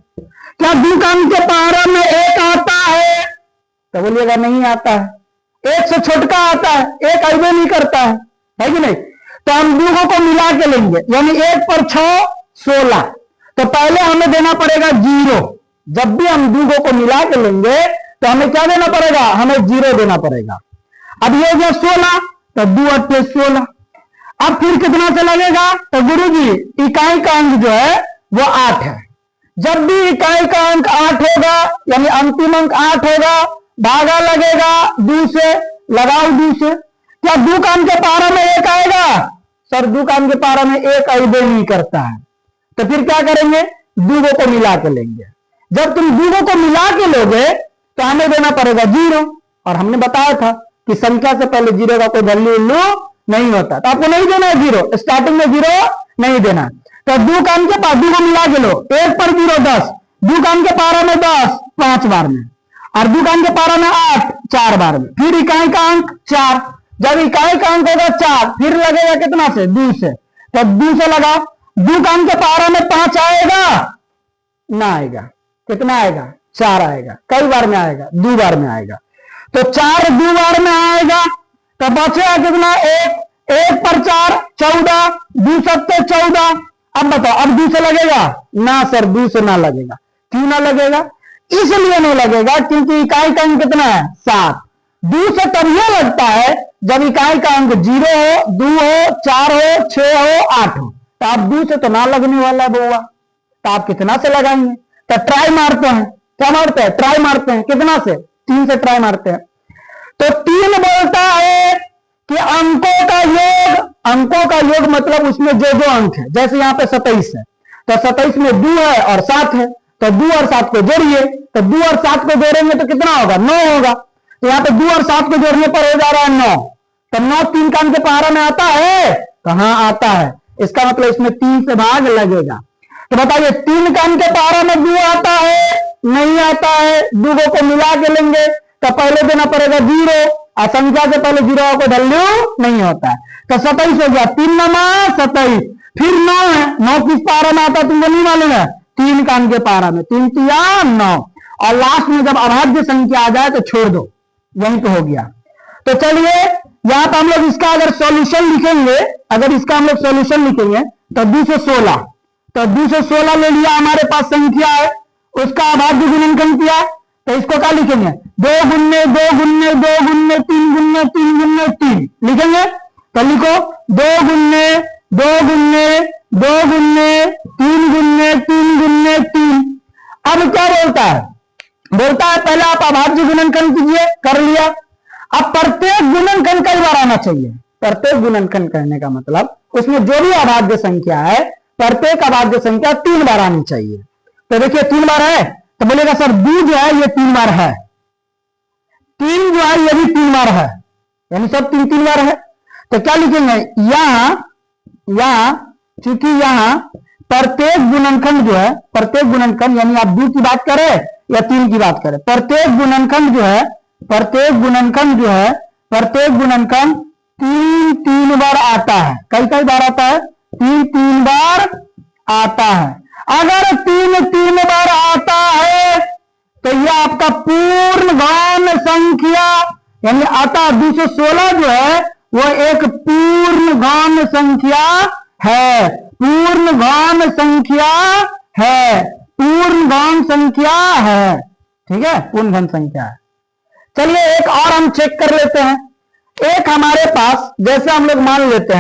क्या 2 का अंक के पारा में 1 आता है? तो बोलिएगा नहीं आता है। 1 से छोटका आता है, 1 अइबे नहीं करता है कि नहीं? तो हम 2 को मिला के लेंगे, यानी 1 पर 6 16। तो पहले हमें देना पड़ेगा 0। जब भी हम 2 को मिला के लेंगे तो हमें क्या देना पड़ेगा? हमें 0 देना पड़ेगा। अब ये हो गया 16, तो 2 8 16। अब फिर कितना से लगेगा? तो गुरुजी इकाई का अंक जो है वो 8 है। जब भी इकाई का अंक 8 होगा, यानी अंतिम अंक 8 होगा, भागा लगेगा 2 से, लगाओ 2 से। क्या 2 का अंक के पारा में 1 आएगा? सर 2 का अंक के पारा में 1 अइबे नहीं करता है। तो फिर क्या करेंगे? 2 को मिला के लेंगे। जब तुम 2 को मिला के लोगे तो हमें देना पड़ेगा 0। और हमने बताया था कि संख्या से पहले 0 का कोई वैल्यू नहीं होता, तो आपको नहीं देना है 0, स्टार्टिंग में 0 नहीं देना। तो 2 का अंक के पास 2 को मिला के लो, 1 पर 0 10, 2 का अंक के पारा में 10 5 बार में, और 2 का अंक के पारा में 8 4 बार में। फिर इकाई का अंक 4। जब इकाई का अंक होगा 4, फिर लगेगा कितना से? 2 से। तो 2 से लगा, 2 का अंक के पारा में 5 आएगा? ना आएगा। कितना आएगा? 4 आएगा। कई बार में आएगा? 2 बार में आएगा। तो 4 2 बार में आएगा, तो बचेगा कितना? 1 पर 4 14, 2 7 14। अब बताओ, अब 2 से लगेगा? ना सर 2 से ना लगेगा। क्यों ना लगेगा? इसलिए नहीं लगेगा क्योंकि इकाई का अंक कितना है? 7। 2 से तब यह लगता है जब इकाई का अंक 0 हो, 2 हो, 4 हो, 6 हो, 8 हो। तो आप 2 से तो ना लगने वाला है बउआ, तो आप कितना से लगाएंगे? तो ट्राई मारते हैं। क्या मारते हैं? ट्राई मारते हैं। कितना से? 3 से ट्राई मारते हैं। तो 3 बोलता है कि अंकों का योग मतलब उसमें जो जो अंक है। जैसे यहां पे 27 है, तो 27 में 2 है और 7 है, तो 2 और 7 को जोड़िए। तो 2 और 7 को जोड़ेंगे तो कितना होगा? 9 होगा। तो यहाँ पे 2 और 7 को जोड़ने पर हो जा रहा है 9। तो 9 3 का अंक के पारा में आता है? तो हाँ आता है। इसका मतलब इसमें 3 से भाग लगेगा। तो बताइए 3 का अंक के पारा में 2 आता है? नहीं आता है। 2 को मिला के लेंगे तो पहले देना पड़ेगा 0, और संख्या से पहले 0 को वैल्यू नहीं होता है। तो 27 हो गया, 3 नमा 27। फिर 9 है, 9 किस पारा में आता है तुमको नहीं मालूम है? 3 का अंक के पारा में, 3 तिया 9, और लास्ट में जब अभाज्य संख्या आ जाए तो छोड़ दो, यही तो हो गया। तो चलिए यहां पर हम लोग इसका अगर सॉल्यूशन लिखेंगे, अगर इसका हम लोग सॉल्यूशन लिखेंगे तो 216, तो 216 ले लिया, हमारे पास संख्या है, उसका अभाज्य गुणनखंड किया, तो इसको क्या लिखेंगे? 2 गुन्ने 2 गुन्ने 2 गुन्ने 3 गुन्ने 3 गुन्ने 3 लिखेंगे। तो लिखो 2 गुन्ने 2 गुन्ने 2 गुन्ने 3 गुन्ने 3 गुन्ने 3। अब क्या बोलता है? बोलता है पहले आप अभाज्य गुणनखंड कीजिए, कर लिया। अब प्रत्येक गुणनखंड कई बार आना चाहिए। प्रत्येक गुणनखंड कहने का मतलब उसमें जो भी अभाज्य संख्या है, प्रत्येक अभाज्य संख्या 3 बार आनी चाहिए। तो देखिए 3 बार है, तो बोलेगा सर 2 जो है ये 3 बार है, 3 जो है ये भी 3 बार है, यानी सब 3 बार है। तो क्या लिखेंगे? यहां चूंकि यहां प्रत्येक गुणनखंड जो है, प्रत्येक गुणनखंड यानी आप 2 की बात करें या 3 की बात करें, प्रत्येक गुणनखंड जो है, प्रत्येक गुणनखंड जो है, प्रत्येक गुणनखंड 3 बार आता है। कई बार आता है? 3 बार आता है। अगर 3 बार आता है तो यह आपका पूर्ण गौण संख्या, यानी आता 216 जो है वो एक पूर्ण गौण संख्या है, पूर्ण गौण संख्या है, पूर्ण गौण संख्या है, ठीक है, पूर्ण गौण संख्या है। चलिए एक और हम चेक कर लेते हैं। एक हमारे पास जैसे हम लोग मान लेते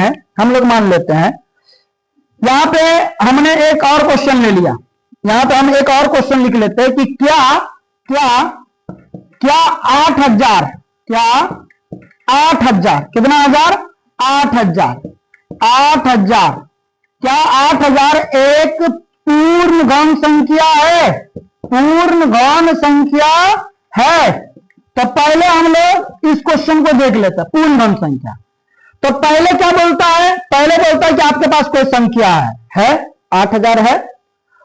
हैं यहां पे हमने एक और क्वेश्चन ले लिया, यहां पे हम एक और क्वेश्चन लिख लेते हैं कि क्या 8000, क्या 8000 कितना हजार? 8000 क्या 8000 एक पूर्ण गौण संख्या है? पूर्ण गौण संख्या है। तो पहले हम लोग इस क्वेश्चन को देख लेते हैं, पूर्ण गौण संख्या। तो पहले क्या बोलता है? पहले बोलता है कि आपके पास कोई संख्या है 8000 है,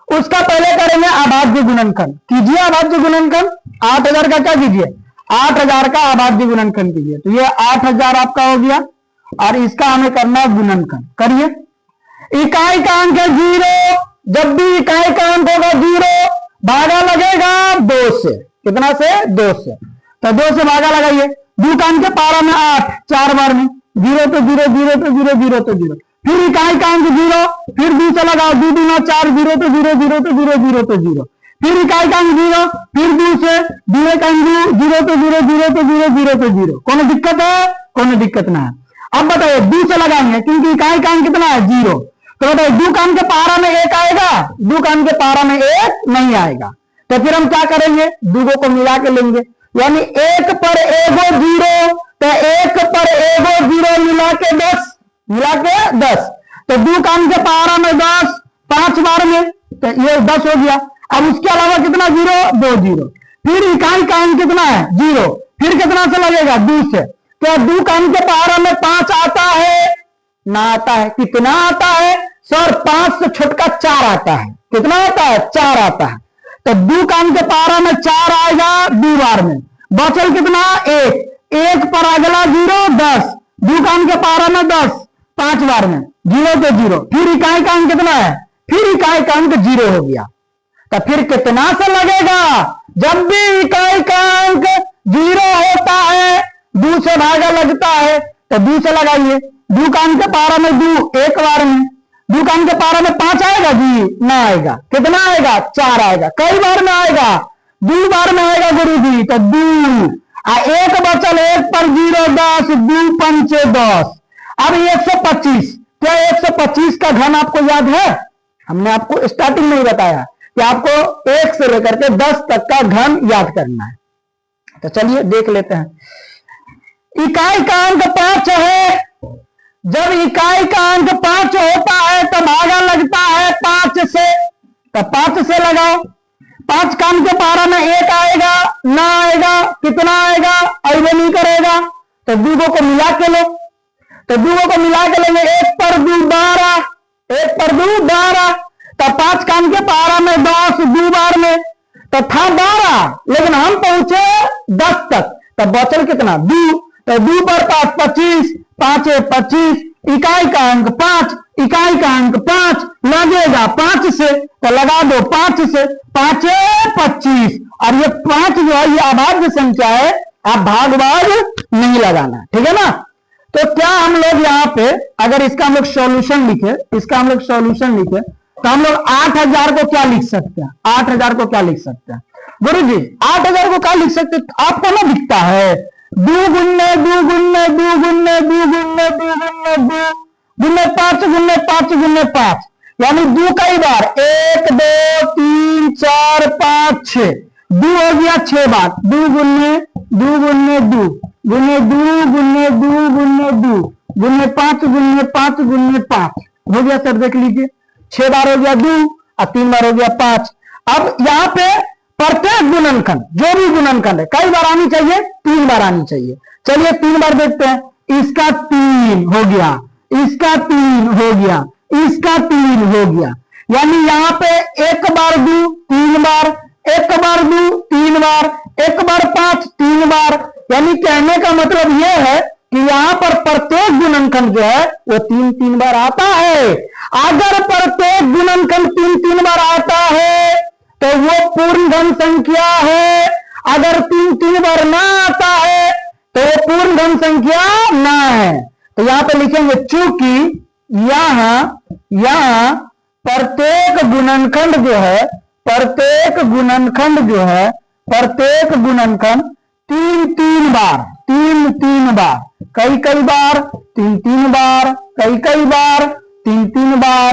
उसका पहले करेंगे अभाज्य गुणनखंड। कीजिए अभाज्य गुणनखंड, 8000 का क्या कीजिए? 8000 का अभाज्य गुणनखंड कीजिए। तो ये 8000 आपका हो गया, और इसका हमें करना है गुणनखंड। करिए। इकाई का अंक है 0, जब भी इकाई का अंक होगा 0 भागा लगेगा 2 से। कितना से? 2 से। तो 2 से भागा लगाइए। 2 का अंक के पारा में 8, 4 बार में 0 तो 0 0 तो 0 0 तो 0, फिर इकाई का अंक 0, फिर 2 से लगाओ, 2 दूना 4, 0 तो 0 0 तो 0 0 तो 0, फिर इकाई का अंक 0, फिर 2 से 2 का अंक 0 तो 0 0 तो 0 0 तो 0। कोनो दिक्कत है? कोनो दिक्कत ना है। अब बताइए 2 से लगाएंगे क्योंकि इकाई का अंक कितना है? 0। तो बताइए 2 का अंक के पारा में 1 आएगा? 2 का अंक के पारा में 1 नहीं आएगा। तो फिर हम क्या करेंगे? 2 को मिला के लेंगे, यानी 1 पर एगो 0, तो 1 पर एगो 0 मिला के 10। तो 2 का अंक के पारा में 10, 5 बार में, तो ये 10 हो गया। अब उसके अलावा कितना 0? 2 0। फिर इकाई का अंक कितना है? 0। फिर कितना से लगेगा? 2 से। तो 2 का अंक के पारा में 5 आता है? ना आता है। कितना आता है सर? 5 से छोटका 4 आता है। कितना आता है? 4 आता है। तो 2 का अंक के पारा में 4 आएगा 2 बार में, बचल कितना? 1 पर अगला 0 10, 2 का अंक के पारा में 10 5 बार में, 0 तो 0। फिर इकाई का अंक कितना है? फिर इकाई का अंक 0 हो गया। तो फिर कितना से लगेगा? जब भी इकाई का अंक 0 होता है 2 से भागा लगता है, तो 2 से लगाइए। 2 का अंक के पारा में 2 1 बार में, 2 का अंक के पारा में 5 आएगा जी? ना आएगा। कितना आएगा? 4 आएगा। कई बार में आएगा? 2 बार में आएगा गुरु जी। तो 2 1 बचल, 1 पर 0 10, 2 पंचे 10। अब 125, क्या 125 का घन आपको याद है? हमने आपको स्टार्टिंग में ही बताया कि आपको 1 से लेकर के 10 तक का घन याद करना है। तो चलिए देख लेते हैं। इकाई का अंक 5 है, जब इकाई का अंक 5 होता है तो भागा लगता है 5 से, तो 5 से लगाओ। 5 का अंक के पारा में 1 आएगा? ना आएगा। कितना आएगा? अइबे नहीं करेगा। तो 2 को मिला के लो, तो 2 को मिला के लेंगे। 1 पर 2 12, 1 पर 2 12। तो 5 का अंक के पारा में 10 2 बार में, तो था 12, लेकिन हम पहुंचे 10 तक, तो बचल कितना? 2। तो 2 पर 5 25, 5 25, इकाई का अंक 5, इकाई का अंक 5 लगेगा 5 से, तो लगा दो 5 से, 5 25, और ये 5 जो है ये अभाज्य संख्या है, आप भाग नहीं लगाना, ठीक है ना। तो क्या हम लोग यहाँ पे अगर इसका हम लोग सॉल्यूशन लिखे, तो हम लोग 8000 को क्या लिख सकते हैं, 8000 को क्या लिख सकते हैं गुरु जी, 8000 को क्या लिख सकते हैं, आपको ना दिखता है 2 गुन्ने 2 गुन्ने 2 गुन्ने 2 गुन्ने 2 गुन्ने 2 गुन्ने 5 गुन्ने 5 गुन्ने 5, यानी 2 कई बार 1 2 3 4 5 6, 2 हो गया 6 बार, 2 गुन्ने 2 गुन्ने 2 गुन्ने 2 गुन्ने 2 गुन्ने 2 गुन्ने 5 गुन्ने 5 गुन्ने 5 हो गया सर, देख लीजिए 6 बार हो गया 2 और 3 बार हो गया 5। अब यहाँ पे प्रत्येक गुणनखंड, जो भी गुणनखंड है कई बार आनी चाहिए, 3 बार आनी चाहिए। चलिए 3 बार देखते हैं, इसका 3 हो गया, इसका 3 हो गया, इसका 3 हो गया, यानी यहाँ पे 1 बार 2 3 बार, 1 बार 2 3 बार, 1 बार 5 3 बार, यानी कहने का मतलब यह है कि यहाँ पर प्रत्येक गुणनखंड जो है वो 3 बार आता है। अगर प्रत्येक गुणनखंड 3 बार आता है तो वो पूर्ण धन संख्या है, अगर 3 बार ना आता है तो वो पूर्ण धन संख्या ना है। तो यहां पे लिखेंगे चूंकि यहां प्रत्येक गुणनखंड जो है, प्रत्येक गुणनखंड 3 बार, 3 बार, कई बार 3 बार, कई बार 3 बार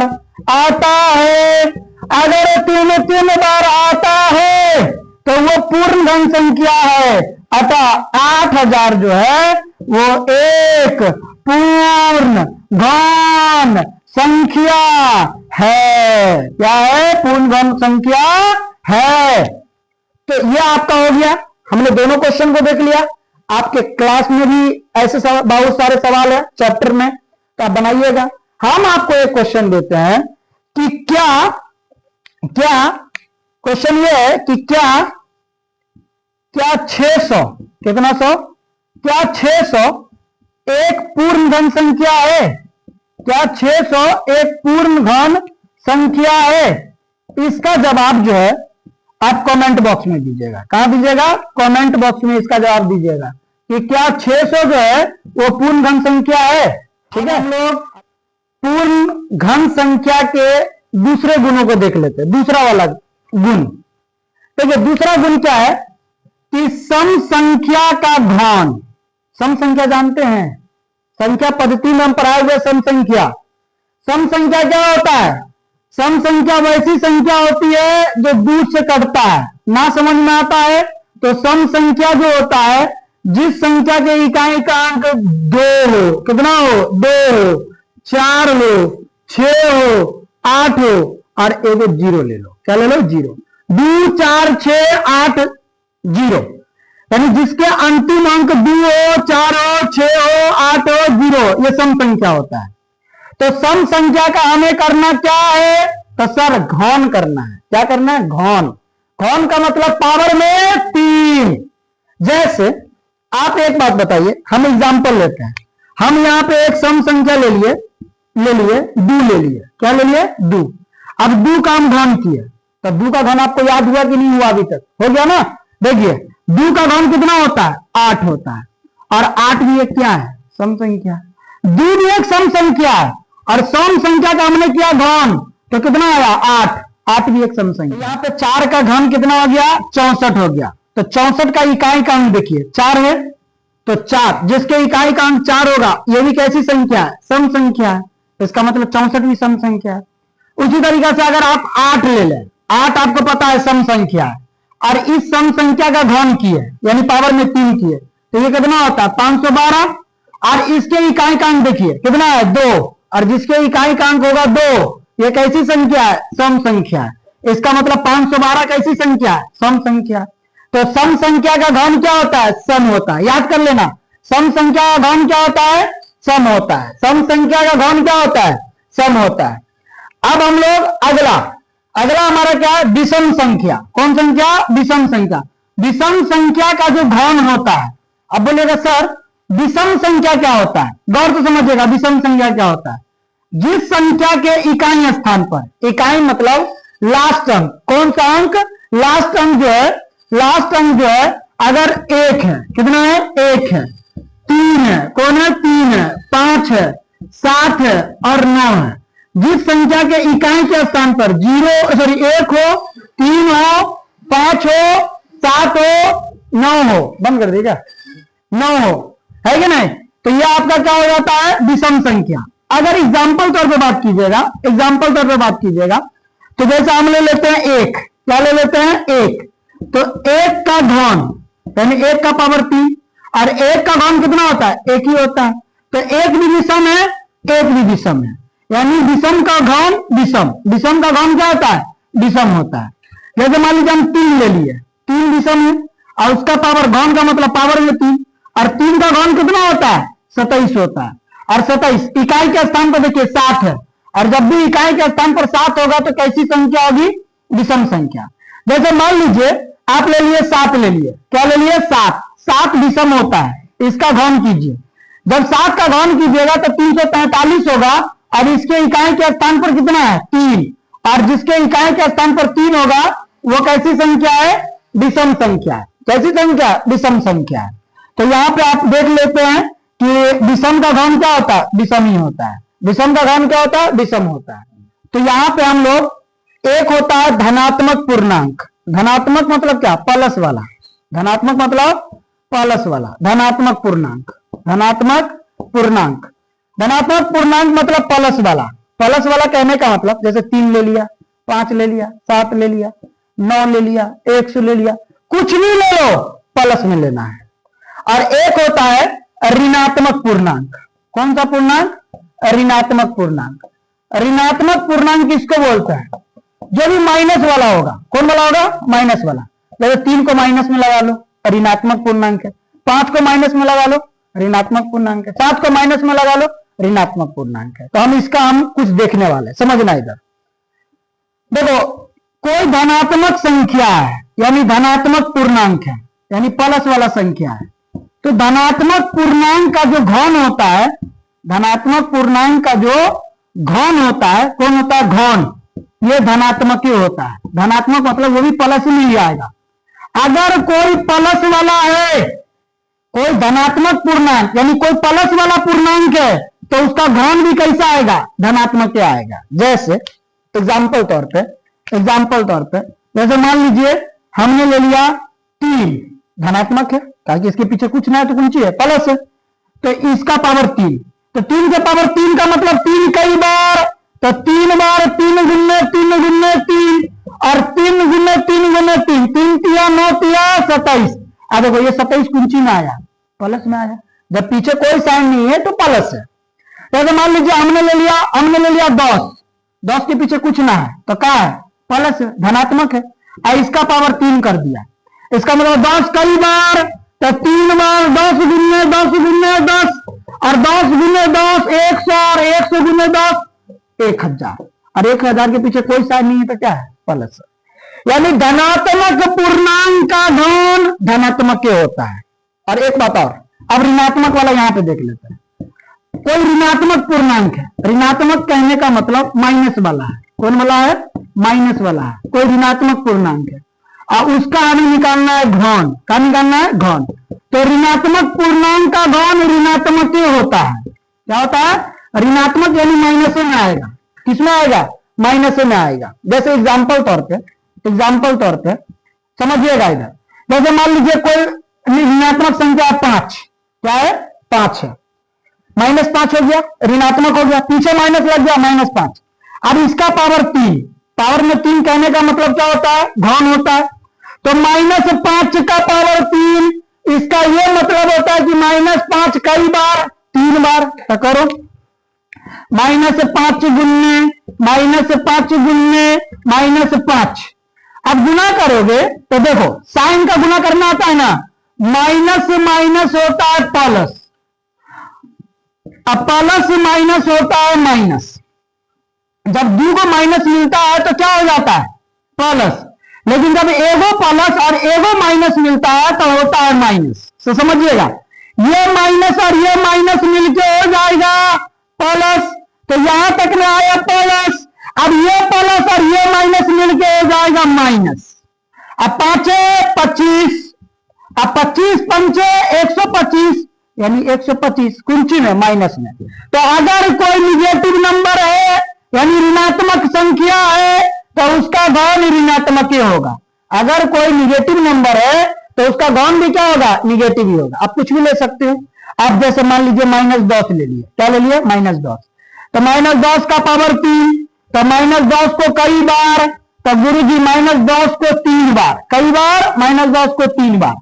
आता है। अगर 3 बार आता है तो वो पूर्ण धन संख्या है, अतः 8000 जो है वो एक पूर्ण धन संख्या है। क्या है? पूर्ण धन संख्या है। तो ये आपका हो गया, हमने दोनों क्वेश्चन को देख लिया। आपके क्लास में भी ऐसे बहुत सारे सवाल है चैप्टर में, तो आप बनाइएगा। हम आपको एक क्वेश्चन देते हैं कि क्या क्वेश्चन ये है कि क्या 600 कितना 100, क्या 600 एक पूर्ण धन संख्या है? क्या 600 एक पूर्ण धन संख्या है? इसका जवाब जो है आप कमेंट बॉक्स में दीजिएगा। कहां दीजिएगा? कमेंट बॉक्स में इसका जवाब दीजिएगा कि क्या 600 जो है वो पूर्ण घन संख्या है। ठीक है, हम लोग पूर्ण घन संख्या के दूसरे गुणों को देख लेते हैं। दूसरा वाला गुण, देखिए दूसरा गुण क्या है कि सम संख्या का घन। सम संख्या जानते हैं, संख्या पद्धति में हम पढ़ाए हुए सम संख्या। सम संख्या क्या होता है? सम संख्या वैसी संख्या होती है जो दूर से कटता है। ना समझ में आता है तो सम संख्या जो होता है, जिस संख्या के इकाई का अंक 2 हो, कितना हो? 2 हो, 4 हो, 6 हो, 8 हो और एगो 0 ले लो। क्या ले लो? 0। 2 4 6 8 0, यानी जिसके अंतिम अंक 2 हो, 4 हो, 6 हो, 8 हो, 0, ये सम संख्या होता है। तो सम संख्या का हमें करना क्या है? तो सर घन करना है। क्या करना है? घन। घन का मतलब पावर में 3। जैसे आप एक बात बताइए, हम एग्जांपल लेते हैं। हम यहां पे एक सम संख्या ले लिए 2 ले लिए। क्या ले लिए? 2। अब 2 का हम घन किए, तो 2 का घन आपको याद हुआ कि नहीं हुआ? अभी तक हो गया ना। देखिए 2 का घन कितना होता है? 8 होता है। और 8 भी एक क्या है? सम संख्या। 2 भी एक सम संख्या है और सम संख्या का हमने किया घन, तो कितना आया? 8। 8 भी एक सम संख्या। यहाँ पे 4 का घन कितना हो गया? 64 हो गया। तो 64 का इकाई का अंक देखिए 4 है, तो 4 जिसके इकाई का अंक 4 होगा, ये भी कैसी संख्या है? सम संख्या है। इसका मतलब 64 भी सम संख्या है। उसी तरीके से अगर आप 8 ले लें, 8 आपको पता है सम संख्या है, और इस सम संख्या का घन किए यानी पावर में 3 किए, तो ये कितना होता है? 512। और इसके इकाई का अंक देखिए कितना है? 2, और जिसके इकाई का अंक होगा 2, ये कैसी संख्या है? सम संख्या है। इसका मतलब 512 कैसी संख्या है? सम संख्या। तो सम संख्या का घन क्या होता है? सम होता है। याद कर लेना, सम संख्या का घन क्या होता है? सम होता है। सम संख्या का घन क्या होता है? सम होता है। अब हम लोग अगला हमारा क्या है? विषम संख्या। कौन संख्या? विषम संख्या। विषम संख्या का जो घन होता है, अब बोलेगा सर विषम संख्या क्या होता है? गौर से समझिएगा, विषम संख्या क्या होता है? जिस संख्या के इकाई स्थान पर, इकाई मतलब लास्ट अंक, कौन सा अंक, लास्ट अंक जो है, लास्ट अंक जो है अगर 1 है, कितना है, 1 है, 3 है, कौन है, 3 है, 5 है, 7 है और 9 है, जिस संख्या के इकाई के स्थान पर 1 हो, 3 हो, 5 हो, 7 हो, 9 हो, बंद कर देगा, 9 हो, है कि नहीं, तो यह आपका क्या हो जाता है, विषम संख्या। अगर एग्जाम्पल तौर पे बात कीजिएगा, एग्जाम्पल तौर पे बात कीजिएगा, तो जैसे हम ले लेते हैं 1, क्या ले लेते हैं, 1, तो 1 का घन यानी 1 का पावर 3, और 1 का घन कितना होता है, 1 ही होता है, तो 1 भी विषम है, 1 भी विषम है, यानी विषम का घन विषम, विषम का घन क्या होता है, विषम होता है। जैसे मान लीजिए हम 3 ले लिए, 3 विषम है और उसका पावर, घन का मतलब पावर में 3, और 3 का घन कितना होता है, 27 होता है, और 27 इकाई के स्थान पर देखिए 7 है, और जब भी इकाई के स्थान पर 7 होगा तो कैसी संख्या होगी, विषम संख्या। जैसे मान लीजिए आप ले लिए 7 ले लिए, क्या ले लिए, 7, 7 विषम होता है, इसका घन कीजिए, जब 7 का घन कीजिएगा तो 343 होगा, और इसके इकाई के स्थान पर कितना है, 3, और जिसके इकाई के स्थान पर 3 होगा वो कैसी संख्या है, विषम संख्या है। कैसी संख्या, विषम संख्या है। तो यहां पे आप देख लेते हैं कि विषम का घन क्या होता है, विषम ही होता है, विषम का घन क्या होता है, विषम होता है। तो यहां पे हम लोग, एक होता है धनात्मक पूर्णांक, धनात्मक मतलब क्या, प्लस वाला, धनात्मक मतलब प्लस वाला, धनात्मक पूर्णांक, धनात्मक पूर्णांक, धनात्मक पूर्णांक मतलब प्लस वाला, प्लस वाला कहने का मतलब जैसे 3 ले लिया, 5 ले लिया, 7 ले लिया, 9 ले लिया, 100 ले लिया, कुछ भी ले लो प्लस में लेना है। और एक होता है ऋणात्मक पूर्णांक, कौन सा पूर्णांक, ऋणात्मक पूर्णांक। ऋणात्मक पूर्णांक किसको बोलते हैं, जो भी माइनस वाला होगा, कौन वाला होगा, माइनस वाला। जैसे 3 को माइनस में लगा लो, ऋणात्मक पूर्णांक है, 5 को माइनस में लगा लो, ऋणात्मक पूर्णांक है, 7 को माइनस में लगा लो, ऋणात्मक पूर्णांक है। तो हम कुछ देखने वाले, समझना इधर देखो, कोई धनात्मक संख्या है यानी धनात्मक पूर्णांक है, यानी प्लस वाला संख्या है, तो धनात्मक पूर्णांक का जो घन होता है, धनात्मक पूर्णांक का जो घन होता है, कौन होता है, घन, ये धनात्मक ही होता है। धनात्मक मतलब वो भी प्लस में ही आएगा। अगर कोई प्लस वाला है, कोई धनात्मक पूर्णांक यानी कोई प्लस वाला पूर्णांक है, तो उसका घन भी कैसा आएगा, धनात्मक ही आएगा। जैसे एग्जाम्पल तौर पे जैसे मान लीजिए हमने ले लिया 3, धनात्मक है, ताकि इसके पीछे कुछ ना है तो कुछ है, प्लस है, तो इसका पावर 3, तो 3 के पावर 3 का मतलब 3 कई बार, तो 3 बार 3 गुने 3 गुने 3, और 3 गुने 3 गुने 3, 3 तिया 9 तिया 27। अब देखो ये 27 कुंची में आया, प्लस में आया, जब पीछे कोई साइन नहीं है तो प्लस है। जैसे मान लीजिए हमने ले लिया 10, 10 के पीछे कुछ ना है तो क्या है, प्लस है, धनात्मक है, और इसका पावर 3 कर दिया, इसका मतलब 10 कई बार, तो 3 बार 10 गुने 10 गुने 10, और 10 गुने 10 100, और 100 गुने 10 1000, और 1000 के पीछे कोई साइन नहीं है तो क्या है, प्लस। यानी धनात्मक पूर्णांक का घन धनात्मक के होता है। और एक बात और, अब ऋणात्मक वाला यहां पे देख लेते हैं। कोई ऋणात्मक पूर्णांक है, ऋणात्मक कहने का मतलब माइनस वाला है, कौन वाला है, माइनस वाला है, कोई ऋणात्मक पूर्णांक है, और उसका हमें निकालना है घन, क्या निकालना है, घन। तो ऋणात्मक पूर्णांक का घन ऋणात्मक ही होता है। क्या होता है, ऋणात्मक यानी माइनस में आएगा, किसमें आएगा, माइनस में आएगा। जैसे एग्जाम्पल तौर पे समझिएगा इधर, जैसे मान लीजिए कोई ऋणात्मक संख्या 5, क्या है, 5 है, -5 हो गया, ऋणात्मक हो गया, पीछे माइनस लग गया, -5। अब इसका पावर 3, पावर में 3 कहने का मतलब क्या होता है, घन होता है, तो -5 का पावर 3, इसका यह मतलब होता है कि -5 कई बार, 3 बार। क्या करो, -5 गुन्ने -5। अब गुना करोगे तो देखो साइन का गुना करना आता है ना, माइनस माइनस होता है प्लस, अब प्लस माइनस होता है माइनस, जब 2 को माइनस मिलता है तो क्या हो जाता है, प्लस, लेकिन जब एगो प्लस और एगो माइनस मिलता है तो होता है माइनस। तो समझिएगा, ये माइनस और ये माइनस मिलके हो जाएगा प्लस, तो यहां तक में आया प्लस, अब ये प्लस और ये माइनस मिलके हो जाएगा माइनस। अब 5 25, अब 25 पंचे 125, यानी 125 कुंची में माइनस में। तो अगर कोई निगेटिव नंबर है यानी ऋणात्मक संख्या है तो उसका घन ऋणात्मक ही होगा। अगर कोई निगेटिव नंबर है तो उसका घन भी क्या होगा, निगेटिव ही होगा। आप कुछ भी ले सकते हो। आप जैसे मान लीजिए -10 ले लिए, क्या ले लिए, -10, तो -10 का पावर 3, तो -10 को कई बार, तो गुरुजी -10 को 3 बार, कई बार -10 को 3 बार,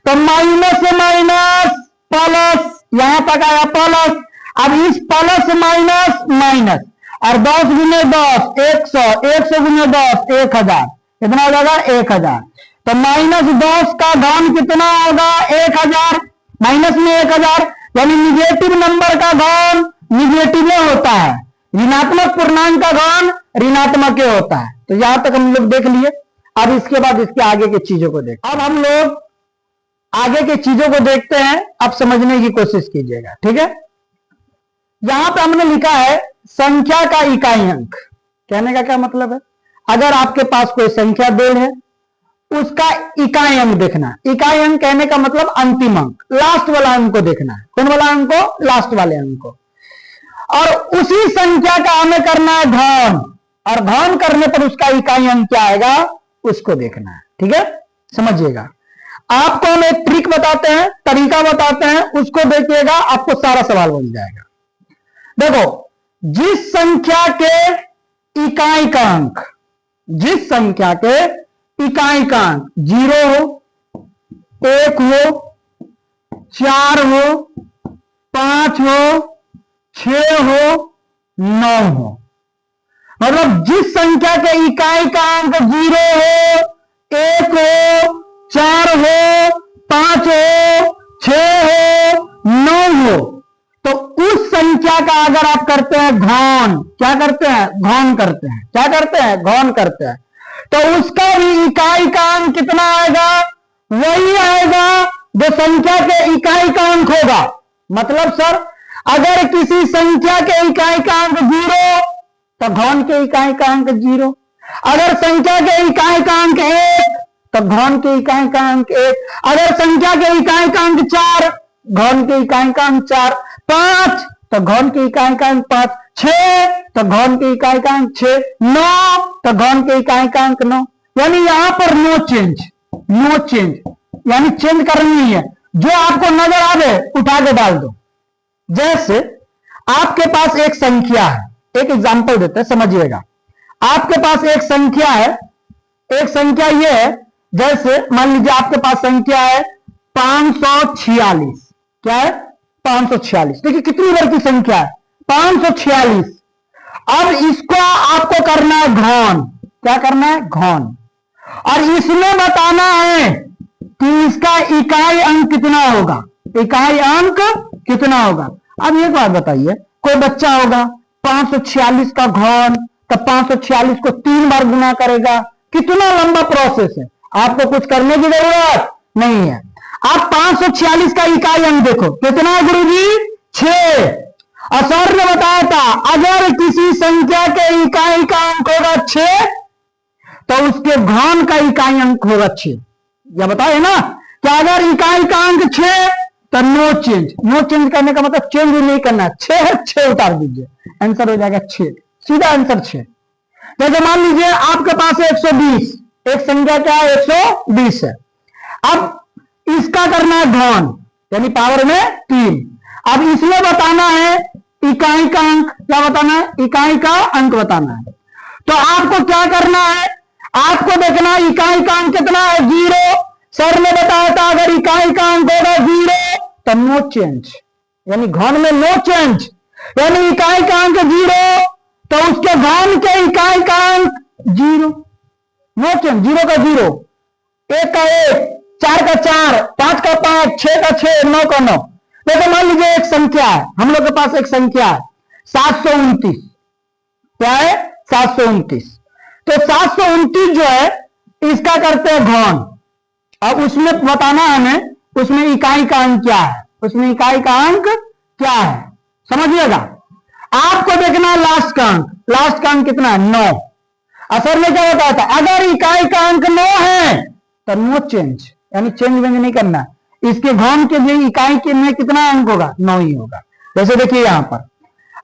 तो माइनस से माइनस प्लस, यहां तक आया प्लस। अब इस प्लस माइनस माइनस, और 10 गुने 10 100, 100 गुने 10 1000, कितना हो जाएगा 1000। तो -10 का घन कितना होगा, 1000, माइनस में 1000, यानी निगेटिव नंबर का घन निगेटिव होता है, ऋणात्मक पूर्णांक का घन ऋणात्मक होता है। तो यहां तक हम लोग देख लिए। अब इसके बाद इसके आगे की चीजों को देख, अब हम लोग आगे की चीजों को देखते हैं। अब समझने की कोशिश कीजिएगा, ठीक है। यहां पे हमने लिखा है संख्या का इकाई अंक। कहने का क्या मतलब है, अगर आपके पास कोई संख्या दे है उसका इकाई अंक देखना। इकाई अंक कहने का मतलब अंतिम अंक, लास्ट वाला अंक को देखना है। कौन वाला अंक को, लास्ट वाले अंक को। और उसी संख्या का हमें करना है घन, और घन करने पर उसका इकाई अंक क्या आएगा उसको देखना है, ठीक है। समझिएगा, आपको हम एक ट्रिक बताते हैं, तरीका बताते हैं, उसको देखिएगा, आपको सारा सवाल बन जाएगा। देखो, जिस संख्या के इकाई का अंक, जिस संख्या के इकाई का अंक 0 हो, 1 हो, 4 हो, 5 हो, 6 हो, 9 हो, मतलब जिस संख्या के इकाई का अंक 0 हो, 1 हो, 4 हो, 5 हो, 6 हो, 9 हो, तो उस संख्या का अगर आप करते हैं घन, क्या करते हैं, घन करते हैं, क्या करते हैं, घन करते हैं, तो उसका भी इकाई का अंक कितना आएगा, वही आएगा जो संख्या के इकाई का अंक होगा। मतलब सर, अगर किसी संख्या के इकाई का अंक 0 तो घन के इकाई का अंक 0, अगर संख्या के इकाई का अंक 1 तो घन के इकाई का अंक 1, अगर संख्या के इकाई का अंक 4 घन के इकाई का अंक 4, 5 तो घन के इकाई का अंक 5, 6 तो घन के इकाई का अंक 6, 9 तो घन के इकाई का अंक 9। यानी यहां पर नो चेंज, नो चेंज, यानी चेंज करनी नहीं है, जो आपको नजर आवे उठा के डाल दो। जैसे आपके पास एक संख्या है, एक एग्जांपल देते हैं, समझिएगा। आपके पास एक संख्या है, एक संख्या ये है, जैसे मान लीजिए आपके पास संख्या है 546, क्या है 546, देखिए कितनी बार की संख्या है 546। अब इसको आपको करना है घन, क्या करना है, घन, और इसमें बताना है कि इसका इकाई अंक कितना होगा, इकाई अंक कितना होगा। अब एक बात बताइए, कोई बच्चा होगा 546 का घन, तो 546 को 3 बार गुना करेगा, कितना लंबा प्रोसेस है, आपको कुछ करने की जरूरत नहीं है। आप 546 का इकाई अंक देखो कितना है गुरुजी, 6। और सर ने बताया था अगर किसी संख्या के इकाई का अंक होगा 6 तो उसके घन का इकाई अंक होगा 6। या बताए ना कि अगर इकाई का अंक 6 तो नो चेंज, नो चेंज करने का मतलब चेंज नहीं करना, 6 है 6 उतार दीजिए, आंसर हो जाएगा 6, सीधा आंसर 6। जैसे मान लीजिए आपके पास 120, एक संख्या क्या है 120 है। अब इसका करना है घन, यानी पावर में 3। अब इसमें बताना है इकाई का अंक, क्या बताना है, इकाई का अंक बताना है। तो आपको क्या करना है, आपको देखना है इकाई का अंक कितना है, 0। सर ने बताया था अगर इकाई का अंक होगा 0 तो नो चेंज, यानी घन में नो चेंज, यानी इकाई का अंक 0 तो उसके घन के इकाई का अंक 0, नो चेंज, 0 का 0, 1 का 1, 4 का 4, 5 का 5, 6 का 6, 9 का 9। देखो मान लीजिए एक संख्या है, हम लोग के पास एक संख्या है 729, क्या है 729, तो 729 जो है इसका करते हैं घन। अब उसमें बताना है हमें उसमें इकाई का अंक क्या है, उसमें इकाई का अंक क्या है, समझिएगा। आपको देखना है लास्ट का अंक। लास्ट का अंक कितना है? 9। असर में क्या बताया था? अगर इकाई का अंक 9 है तो नो चेंज, यानी चेंज वेंज नहीं करना। इसके घन के लिए इकाई के में कितना अंक होगा? 9 ही होगा। जैसे देखिए यहां पर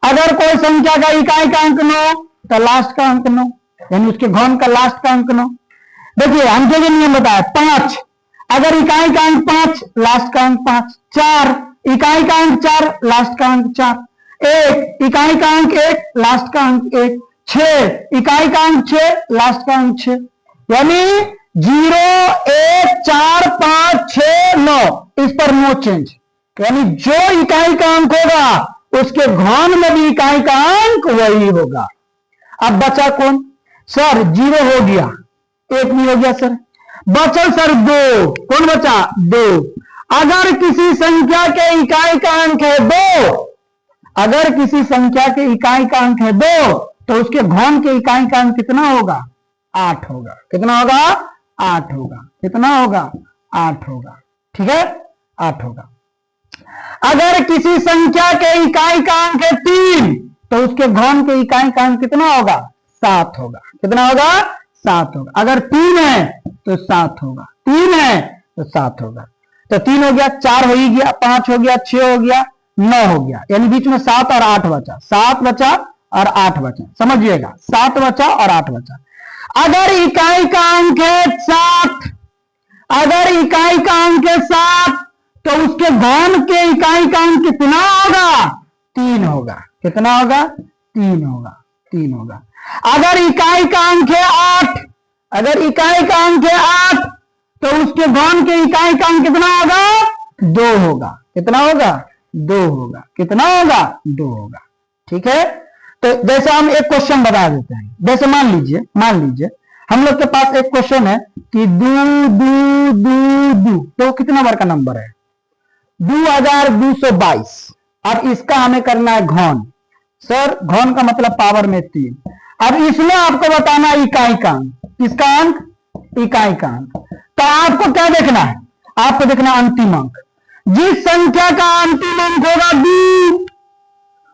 अगर कोई संख्या का इकाई का अंक 9 तो लास्ट का अंक 9, यानी उसके घन का लास्ट का अंक 9। देखिए अंक के नियम बताया। 5 अगर इकाई का अंक 5 लास्ट का अंक 5। 4 इकाई का अंक 4 लास्ट का अंक 4। 1 इकाई का अंक 1 लास्ट का अंक 1। 6 इकाई का अंक 6 लास्ट का अंक 6। यानी 0 1 4 5 6 9 इस पर नो चेंज, यानी जो इकाई का अंक होगा उसके घन में भी इकाई का अंक वही होगा। अब बचा कौन? सर 0 हो गया, 1 भी हो गया सर, बचल सर 2। कौन बचा? 2। अगर किसी संख्या के इकाई का अंक है 2, अगर किसी संख्या के इकाई का अंक है 2 तो उसके घन के इकाई का अंक कितना होगा? 8 होगा। कितना होगा? 8 होगा। कितना होगा? 8 होगा। ठीक है, 8 होगा। अगर किसी संख्या के इकाई का अंक है 3 तो उसके घन के इकाई का अंक कितना होगा? 7 होगा। कितना होगा? 7 होगा। अगर 3 है तो 7 होगा। 3 है तो 7 होगा। तो 3 हो गया, 4 हो ही गया, 5 हो गया, 6 हो गया, 9 हो गया, यानी बीच में 7 और 8 बचा। 7 बचा और 8 बचा, समझिएगा, 7 बचा और 8 बचा। अगर इकाई का अंक है 7, अगर इकाई का अंक है 7 तो उसके घन के इकाई का अंक कितना होगा? 3 होगा। कितना होगा? 3 होगा। 3 होगा। अगर इकाई का अंक है 8, अगर इकाई का अंक है 8 तो उसके घन के इकाई का अंक कितना होगा? 2 होगा। कितना होगा? 2 होगा। कितना होगा? 2 होगा। ठीक है, तो जैसे हम एक क्वेश्चन बता देते हैं। जैसे मान लीजिए हम लोग के पास एक क्वेश्चन है कि 2 तो कितना बार का नंबर है? 2222। अब इसका हमें करना है घन। सर घन का मतलब पावर में 3। अब इसमें आपको बताना है इकाई का अंक। किसका अंक? इकाई का अंक। तो आपको क्या देखना है? आपको देखना अंतिम अंक। जिस संख्या का अंतिम अंक होगा 2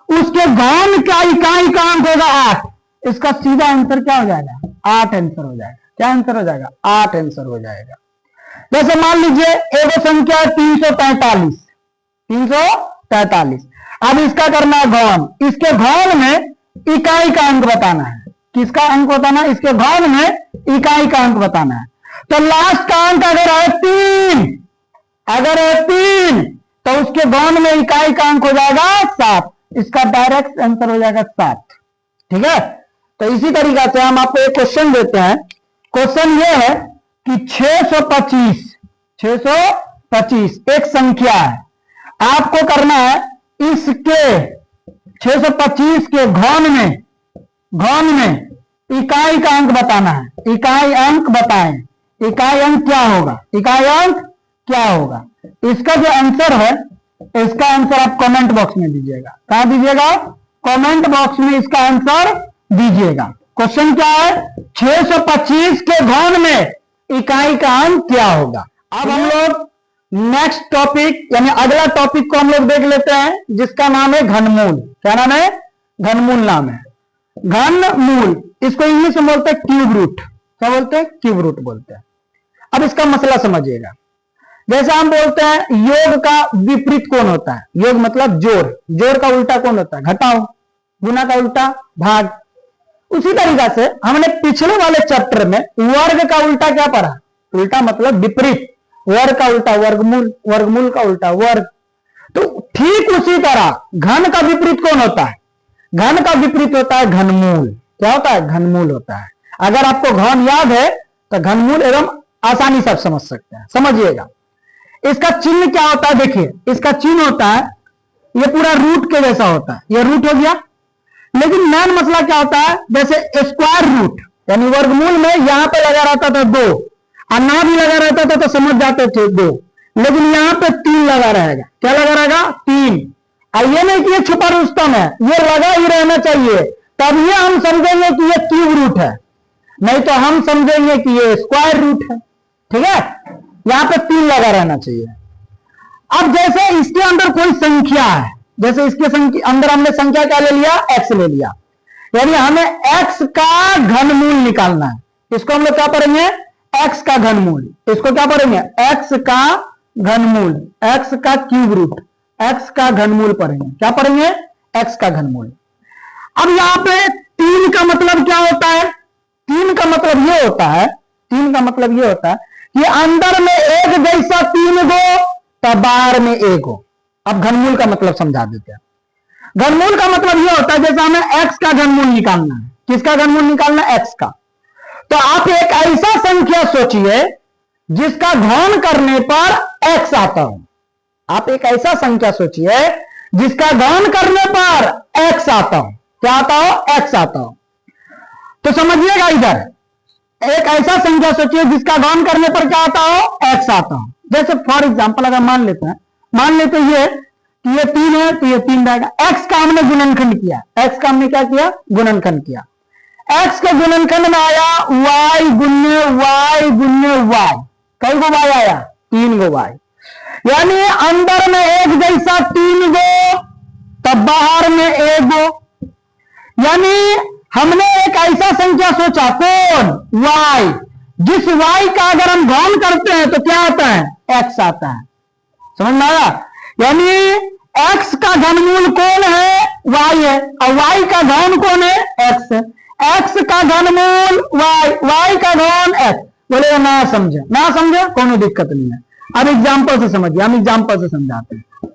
उसके घन का इकाई का अंक होगा 8। इसका सीधा आंसर क्या हो जाएगा? 8 आंसर हो जाएगा। क्या आंसर हो जाएगा? 8 आंसर हो जाएगा। जैसे मान लीजिए एक संख्या 343। 343। अब इसका करना है घन। इसके घन में इकाई का अंक बताना है। किसका अंक बताना है? इसके घन में इकाई का अंक बताना है। तो लास्ट का अंक अगर है 3, अगर है 3 तो उसके घन में इकाई का अंक हो जाएगा 7। इसका डायरेक्ट आंसर हो जाएगा 7। ठीक है, तो इसी तरीके से हम आपको एक क्वेश्चन देते हैं। क्वेश्चन ये है कि 625 एक संख्या है। आपको करना है इसके 625 के घन में इकाई का अंक बताना है। इकाई अंक बताएं। इकाई अंक क्या होगा? इकाई अंक क्या होगा? इसका जो आंसर है, इसका आंसर आप कमेंट बॉक्स में दीजिएगा। कहां दीजिएगा? कमेंट बॉक्स में इसका आंसर दीजिएगा। क्वेश्चन क्या है? 625 के घन में इकाई का अंक क्या होगा? अब हम लोग नेक्स्ट टॉपिक यानी अगला टॉपिक को हम लोग देख लेते हैं, जिसका नाम है घनमूल। क्या नाम है? घनमूल नाम है। घनमूल, इसको इंग्लिश में बोलते हैं क्यूब रूट। क्या बोलते हैं? क्यूब रूट बोलते हैं। अब इसका मसला समझिएगा। जैसे हम बोलते हैं योग का विपरीत कौन होता है? योग मतलब जोड़। जोड़ का उल्टा कौन होता है? घटाओ। गुना का उल्टा भाग। उसी तरीका से हमने पिछले वाले चैप्टर में वर्ग का उल्टा क्या पढ़ा? उल्टा मतलब विपरीत। वर्ग का उल्टा वर्गमूल, वर्गमूल का उल्टा वर्ग। तो ठीक उसी तरह घन का विपरीत कौन होता है? घन का विपरीत होता है घनमूल। क्या होता है? घनमूल होता है। अगर आपको घन याद है तो घनमूल एकदम आसानी से आप समझ सकते हैं। समझिएगा, इसका चिन्ह क्या होता है? देखिए इसका चिन्ह होता है, ये पूरा रूट के जैसा होता है। ये रूट हो गया, लेकिन मेन मसला क्या होता है? जैसे स्क्वायर रूट यानी वर्गमूल में यहां पे लगा रहता था 2 और ना भी लगा रहता था तो समझ जाते थे 2, लेकिन यहां पे 3 लगा रहेगा। क्या लगा रहेगा? 3। और ये नहीं कि ये छुपा रुस्तम है, ये लगा ही रहना चाहिए, तब ये हम समझेंगे कि ये क्यूब रूट है, नहीं तो हम समझेंगे कि ये स्क्वायर रूट है। ठीक है, यहां पे 3 लगा रहना चाहिए। अब जैसे इसके अंदर कोई संख्या है, जैसे इसके अंदर हमने संख्या क्या ले लिया, x ले लिया, यानी हमें x का घनमूल निकालना है। इसको हम लोग क्या पढ़ेंगे, x का घनमूल। इसको क्या पढ़ेंगे, x का घनमूल, x का क्यूब रूट, x का घनमूल पढ़ेंगे। क्या पढ़ेंगे, x का घनमूल। अब यहां पे 3 का मतलब क्या होता है, 3 का मतलब ये होता है, 3 का मतलब ये होता है कि अंदर में एक जैसा 3 गो तब बाहर में 1 हो। अब घनमूल का मतलब समझा देते हैं। घनमूल का मतलब ये होता है जैसे हमें x का घनमूल निकालना है। किसका घनमूल निकालना है, x का। तो आप एक ऐसा संख्या सोचिए जिसका घन करने पर x आता हो। आप एक ऐसा संख्या सोचिए जिसका घन करने पर x आता हो। क्या आता हो, x आता हो। तो समझिएगा, इधर एक ऐसा संख्या सोचिए जिसका घन करने पर क्या आता हो, x आता हो। जैसे फॉर एग्जांपल अगर मान लेते हैं ये कि ये 3 है तो ये 3 रहेगा। x का हमने गुणनखंड किया, x का हमने क्या किया, गुणनखंड किया। x के गुणनखंड में आया y गुण्य y। कई गो y आया, 3 गो y। यानी अंदर में एक जैसा 3 गो तब बाहर में 1 गो। यानी हमने एक ऐसा संख्या सोचा, कौन, y, जिस y का अगर हम घन करते हैं तो क्या आता है, x आता है। समझ में आया। यानी x का घनमूल कौन है, y है, और y का घन कौन है, x है। x का घनमूल y का घन x। बोले ना समझे कोनो दिक्कत नहीं है। अब एग्जांपल से समझिए, हम एग्जांपल से समझाते हैं।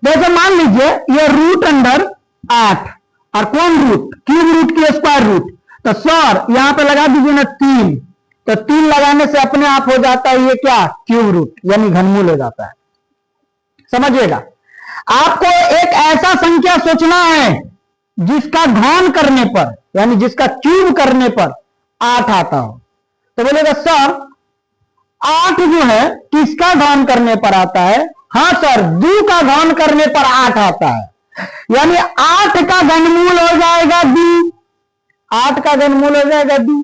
जैसे मान लीजिए ये रूट अंडर 8 और कौन रूट, क्यूब रूट की स्क्वायर रूट। तो सर यहां पे लगा दीजिए ना 3, तो 3 लगाने से अपने आप हो जाता है ये क्या, क्यूब रूट, यानी घनमूल हो जाता है। समझिएगा, आपको एक ऐसा संख्या सोचना है जिसका घन करने पर, यानी जिसका क्यूब करने पर 8 आता हो। तो बोलेगा सर 8 जो है किसका घन करने पर आता है, हाँ सर 2 का घन करने पर 8 आता है। यानी 8 का घनमूल हो जाएगा 2, 8 का घनमूल हो जाएगा 2।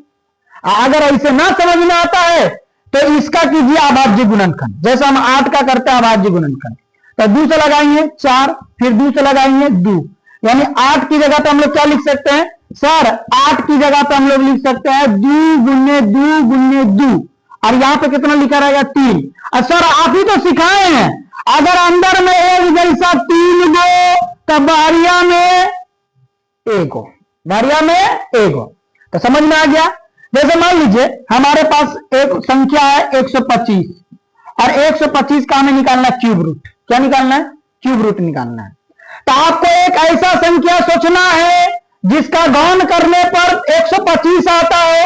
अगर ऐसे ना समझ में आता है तो इसका कीजिए अभाज्य गुणनखंड। जैसे हम 8 का करते हैं अभाज्य गुणनखंड, तो 2 से लगाएंगे 4, फिर 2 से लगाएंगे 2, यानी 8 की जगह पे हम लोग क्या लिख सकते हैं सर, 8 की जगह पे हम लोग लिख सकते हैं 2 गुण्य 2 गुण्य 2, और यहां पे कितना लिखा रहेगा 3। और सर आप ही तो सिखाए हैं, अगर अंदर में एक जैसा 3 गो तो बाहरिया में 1 हो, बाहरिया में 1 हो। तो समझ में आ गया। जैसे मान लीजिए हमारे पास एक संख्या है 125, और 125 का हमें निकालना है क्यूब रूट। क्या निकालना है, क्यूब रूट निकालना है। तो आपको एक ऐसा संख्या सोचना है जिसका घन करने पर 125 आता हो।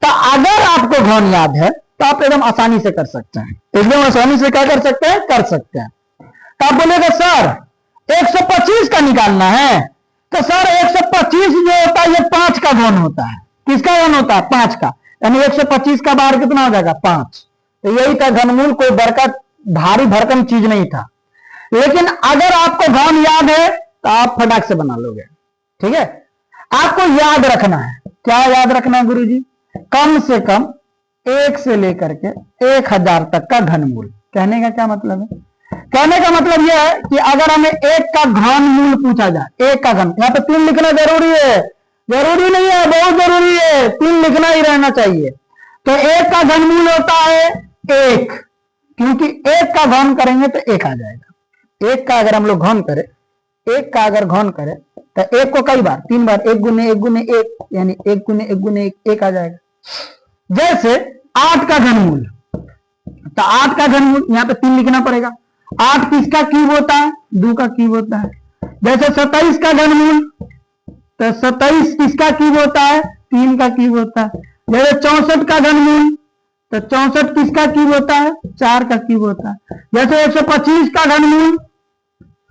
तो अगर आपको घन याद है तो आप एकदम आसानी से कर सकते हैं, एकदम आसानी से क्या कर सकते हैं, कर सकते हैं। तो आप बोलेगा सर 125 का निकालना है, तो सर 125 जो होता है ये 5 का घन होता है। किसका घन होता है, 5 का। यानी 125 का बाहर कितना हो जाएगा, 5। तो यही था घनमूल, कोई बड़का भारी भरकम चीज नहीं था। लेकिन अगर आपको घन याद है तो आप फटाक से बना लोगे। ठीक है, आपको याद रखना है, क्या याद रखना है गुरुजी, कम से कम 1 से लेकर के 1000 तक का घनमूल। कहने का क्या मतलब है, कहने का मतलब यह है कि अगर हमें 1 का घनमूल पूछा जाए, 1 का घन, यहाँ पे 3 लिखना जरूरी है, जरूरी नहीं है, बहुत जरूरी है, 3 लिखना ही रहना चाहिए। तो 1 का घनमूल होता है 1, क्योंकि 1 का घन करेंगे तो 1 आ जाएगा। 1 का अगर हम लोग घन करें, 1 का अगर घन करें तो 1 को कई बार, 3 बार, 1 गुने 1 गुने 1, यानी 1 गुने 1 गुने 1 आ जाएगा। जैसे 8 का घनमूल, तो 8 का घनमूल यहाँ पे 3 लिखना पड़ेगा। 8 किसका क्यूब होता है, 2 का क्यूब होता है। जैसे 27 का घनमूल, तो 27 किसका क्यूब होता है, 3 का क्यूब होता है। जैसे 64 का घनमूल, तो 64 किसका क्यूब होता है, 4 का क्यूब होता है। जैसे 125 का घनमूल,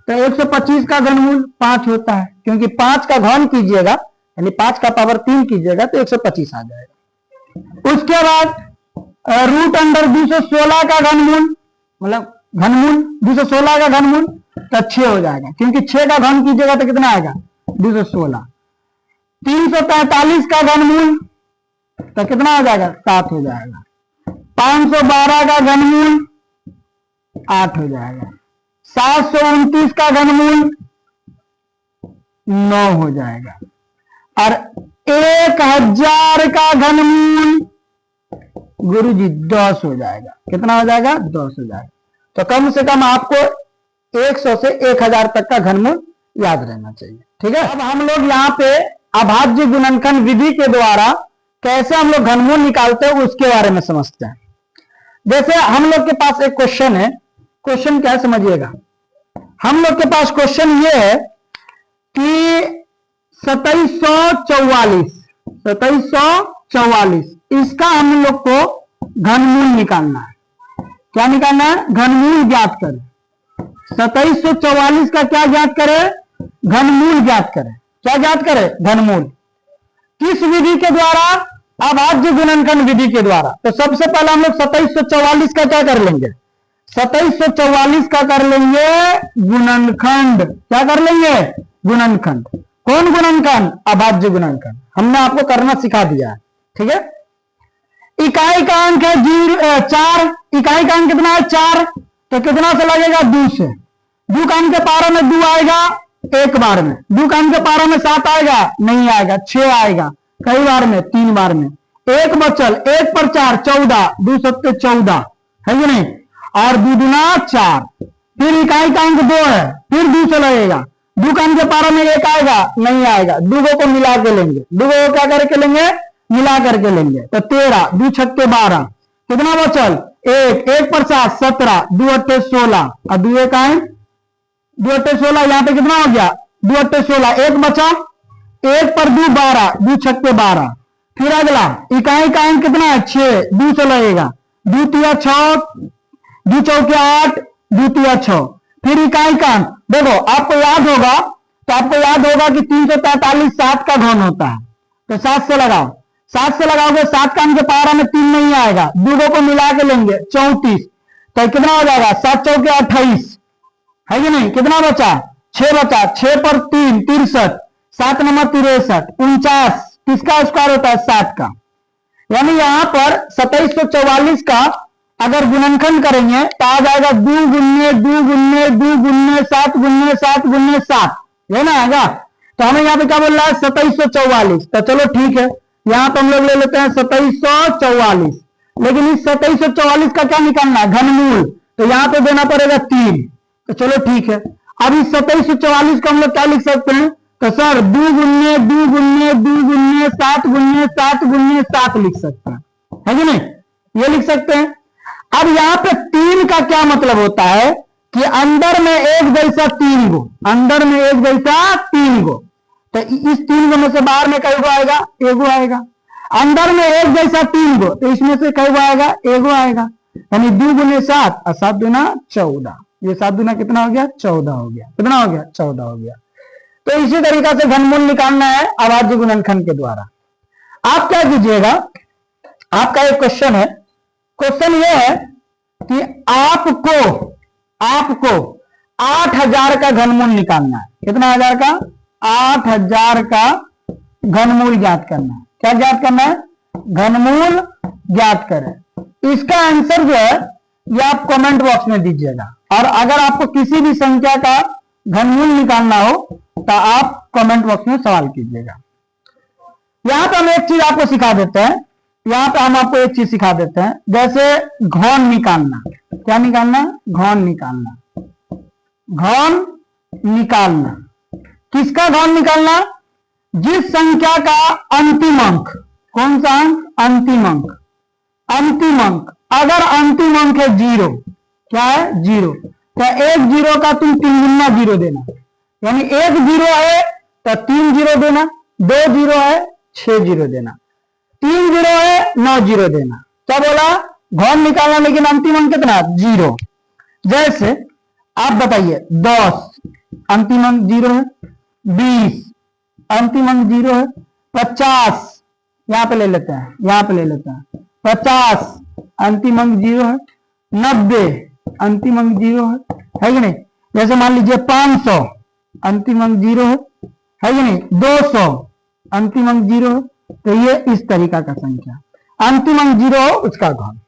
तो 125 का घनमूल 5 होता है, क्योंकि 5 का घन कीजिएगा यानी 5 का पावर 3 कीजिएगा तो 125 आ जाएगा। उसके बाद रूट अंडर 216 का घनमूल, मतलब घनमूल 216 का घनमूल, तो 6 हो जाएगा, क्योंकि 6 का घन कीजिएगा तो कितना आएगा, 216। 343 का घनमूल, तो कितना हो जाएगा, 7 हो जाएगा। 512 का घनमूल 8 हो जाएगा। 729 का घनमूल 9 हो जाएगा। और 1000 का घनमूल गुरुजी 10 हो जाएगा। कितना हो जाएगा? 10 हो जाएगा। तो कम से कम आपको 100 से 1000 तक का घनमूल याद रहना चाहिए। ठीक है। अब हम लोग यहाँ पे अभाज्य गुणनखंड विधि के द्वारा कैसे हम लोग घनमूल निकालते हैं उसके बारे में समझते हैं। जैसे हम लोग के पास एक क्वेश्चन है। क्वेश्चन क्या समझिएगा। हम लोग के पास क्वेश्चन ये है कि 2744 इसका हम लोग को घनमूल निकालना है। क्या निकालना है? घनमूल ज्ञात करें। 2744 का क्या ज्ञात करें? घनमूल ज्ञात करें। क्या ज्ञात करें? घनमूल। किस विधि के द्वारा? अभाज्य गुणनखंड विधि के द्वारा। तो सबसे पहले हम लोग 2744 का क्या कर लेंगे? 2744 का कर लेंगे गुणनखंड। क्या कर लेंगे? गुणनखंड। कौन गुणनखंड? अभाज्य गुणनखंड। हमने आपको करना सिखा दिया है। ठीक है। इकाई का अंक है 4। इकाई का अंक कितना है? 4। तो कितना से लगेगा? 2 से। 2 का अंक के पारा में 2 आएगा एक बार में। 2 का अंक के पारा में 7 आएगा? नहीं आएगा। 6 आएगा। कई बार में? 3 बार में। 1 बचल। 1 पर 4 14। 2 सत्ते 14 है कि नहीं? और 2 दूना 4। फिर इकाई का अंक 2 है। फिर 2 से लगेगा। 2 का अंक के पारा में 1 आएगा? नहीं आएगा। 2 को मिला के लेंगे। 2 को क्या करके लेंगे? मिला करके लेंगे। तो 13। 2 छक्के 12। कितना बचल? 1। 1 पर 7 17। 2 अट्ठे 16 और 2 1 आए 2 अट्ठे 16। यहाँ पे कितना हो गया? 2 अट्ठे 16। 1 बचा। 1 पर 2 12। 2 छक्के 12। फिर अगला इकाई का अंक कितना है? 6। 2 से लगेगा। 2 तिया 6। 2 चौके 8। 2 तिया 6। फिर इकाई का अंक देखो आपको याद होगा। तो आपको याद होगा कि 343 7 का घन होता है। तो 7 से लगाओ। 7 से लगाओगे 7 का अंक के पारा में 3 नहीं आएगा। 2 को मिला के लेंगे 34। तो कितना हो जाएगा? 7 चौके 28 है कि नहीं? कितना बचा? 6 बचा। 6 पर 3 63। 7 नंबर 63 49। किसका स्क्वायर होता है? 7 का। यानी यहां पर 2744 का अगर गुणनखंड करेंगे तो आ जाएगा 2 गुन्ने 2 गुन्ने 2 गुन्ने 7 गुन्ने 7 गुन्ने 7। ये ना आएगा। तो हमें यहाँ पे क्या बोल रहा है? 2744। तो चलो ठीक है। यहां पर हम लोग ले लेते हैं 2744। लेकिन इस 2744 का क्या निकालना है? घनमूल। तो यहां पे देना पड़ेगा 3। तो चलो ठीक है। अब इस 2744 को हम लोग क्या लिख सकते हैं? तो सर 2 गुन्ने 2 गुन्ने 2 गुन्ने 7 गुन्ने 7 गुन्ने 7 लिख सकते हैं। है कि नहीं? ये लिख सकते हैं। अब यहां पे 3 का क्या मतलब होता है कि अंदर में एक जैसा 3 गो। अंदर में एक जैसा 3 गो। तो इस 3 गो में से बाहर में कई गो आएगा? 1 गो आएगा। अंदर में एक जैसा 3 गो। तो इसमें से कई गो आएगा? 1 गो आएगा। यानी 2 गुने 7 और 7 दूना 14। ये 7 दूना कितना हो गया? 14 हो गया। कितना हो गया? 14 हो गया। तो इसी तरीका से घनमूल निकालना है अभाज्य गुणनखंड के द्वारा। आप क्या कीजिएगा? आपका एक क्वेश्चन है। क्वेश्चन ये है कि आपको 8000 का घनमूल निकालना है। कितना हजार का? 8000 का घनमूल ज्ञात करना है। क्या ज्ञात करना है? घनमूल ज्ञात करें। इसका आंसर जो है ये आप कमेंट बॉक्स में दीजिएगा। और अगर आपको किसी भी संख्या का घनमूल निकालना हो तो आप कमेंट बॉक्स में सवाल कीजिएगा। यहां पर हम एक चीज आपको सिखा देते हैं। यहां पे हम आपको एक चीज सिखा देते हैं। जैसे घन निकालना। क्या निकालना? घन निकालना। घन निकालना। किसका घन निकालना? जिस संख्या का अंतिम अंक। कौन सा अंक? अंतिम अंक। अंतिम अंक अगर अंतिम अंक है 0। क्या है? 0। तो 1 0 का तुम 3 गुना 0 देना। यानी 1 0 है तो 3 0 देना। 2 0 है 6 0 देना। 3 0 है 9 0 देना। क्या बोला? घन निकालना लेकिन अंतिम अंक कितना? 0। जैसे आप बताइए 10 अंतिम अंक 0 है। 20 अंतिम अंक 0 है। 50 यहां पे ले लेते हैं। यहां पे ले लेते हैं 50 अंतिम अंक 0 है। 90 अंतिम अंक 0 है कि नहीं? जैसे मान लीजिए 500 अंतिम अंक 0 है कि नहीं? 200 अंतिम अंक 0 है। तो ये इस तरीका का संख्या अंतिम अंक 0 हो उसका घन।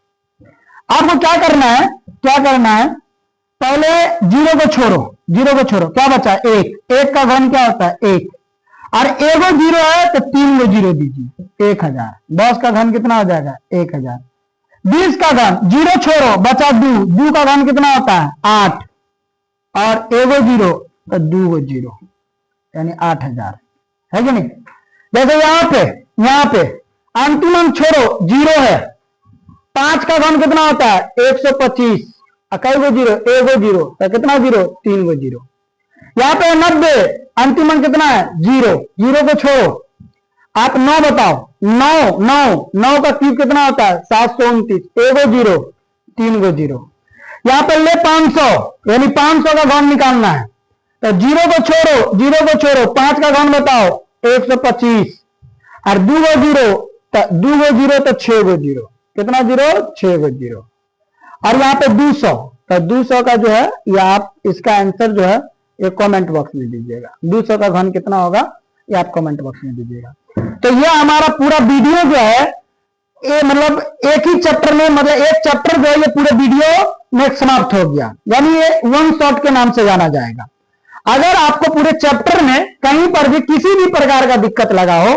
आपको क्या करना है? क्या करना है? पहले 0 को छोड़ो। जीरो को छोड़ो, क्या बचा? एक। एक का घन क्या होता है? एक। और एगो जीरो है तो 3 गो जीरो दीजिए, 1000। 10 का घन कितना हो जाएगा? 1000। 20 का घन, जीरो छोड़ो, बचा 2। 2 का घन कितना होता है? 8। और एगो जीरो तो 2 गो जीरो, यानी 8000, है कि नहीं? जैसे यहां पे अंतिम अंक छोड़ो, जीरो है। 5 का घन कितना होता है? 125। कई गो जीरो? एगो जीरो तो कितना जीरो? 3 गो जीरो। यहाँ पे 90, अंतिम अंक कितना है? जीरो। जीरो को छोड़ो, आप 9 बताओ। 9 का क्यूब कितना होता है? 729। एगो जीरो, 3 गो जीरो। यहाँ पे ले 500, यानी 500 का घन निकालना है, तो जीरो को छोड़ो, 5 का घन बताओ? 125। और 2 गो जीरो तो 6 गो जीरो। कितना जीरो? 6 गो जीरो। और यहाँ पे 200, तो 200 का जो है, ये आप इसका आंसर जो है ये कमेंट बॉक्स में दीजिएगा। 200 का घन कितना होगा ये आप कमेंट बॉक्स में दीजिएगा। तो ये हमारा पूरा वीडियो जो है, ये मतलब एक ही चैप्टर में, मतलब एक चैप्टर जो है ये पूरे वीडियो में समाप्त हो गया, यानी ये वन शॉट के नाम से जाना जाएगा। अगर आपको पूरे चैप्टर में कहीं पर भी किसी भी प्रकार का दिक्कत लगा हो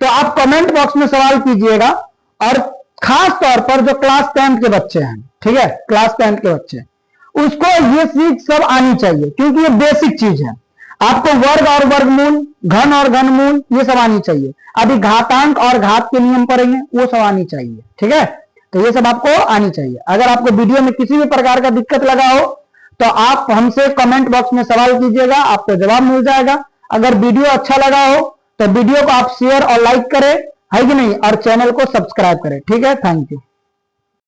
तो आप कमेंट बॉक्स में सवाल कीजिएगा। और खास तौर पर जो क्लास 10 के बच्चे हैं, ठीक है, क्लास 10 के बच्चे, उसको ये चीज सब आनी चाहिए, क्योंकि ये बेसिक चीज है। आपको वर्ग और वर्गमूल, घन और घनमूल, ये सब आनी चाहिए। अभी घातांक और घात के नियम पढ़ेंगे, वो सब आनी चाहिए, ठीक है। तो ये सब आपको आनी चाहिए। अगर आपको वीडियो में किसी भी प्रकार का दिक्कत लगा हो तो आप हमसे कमेंट बॉक्स में सवाल कीजिएगा, आपको जवाब मिल जाएगा। अगर वीडियो अच्छा लगा हो तो वीडियो को आप शेयर और लाइक करें, है कि नहीं, और चैनल को सब्सक्राइब करें, ठीक है। Thank you.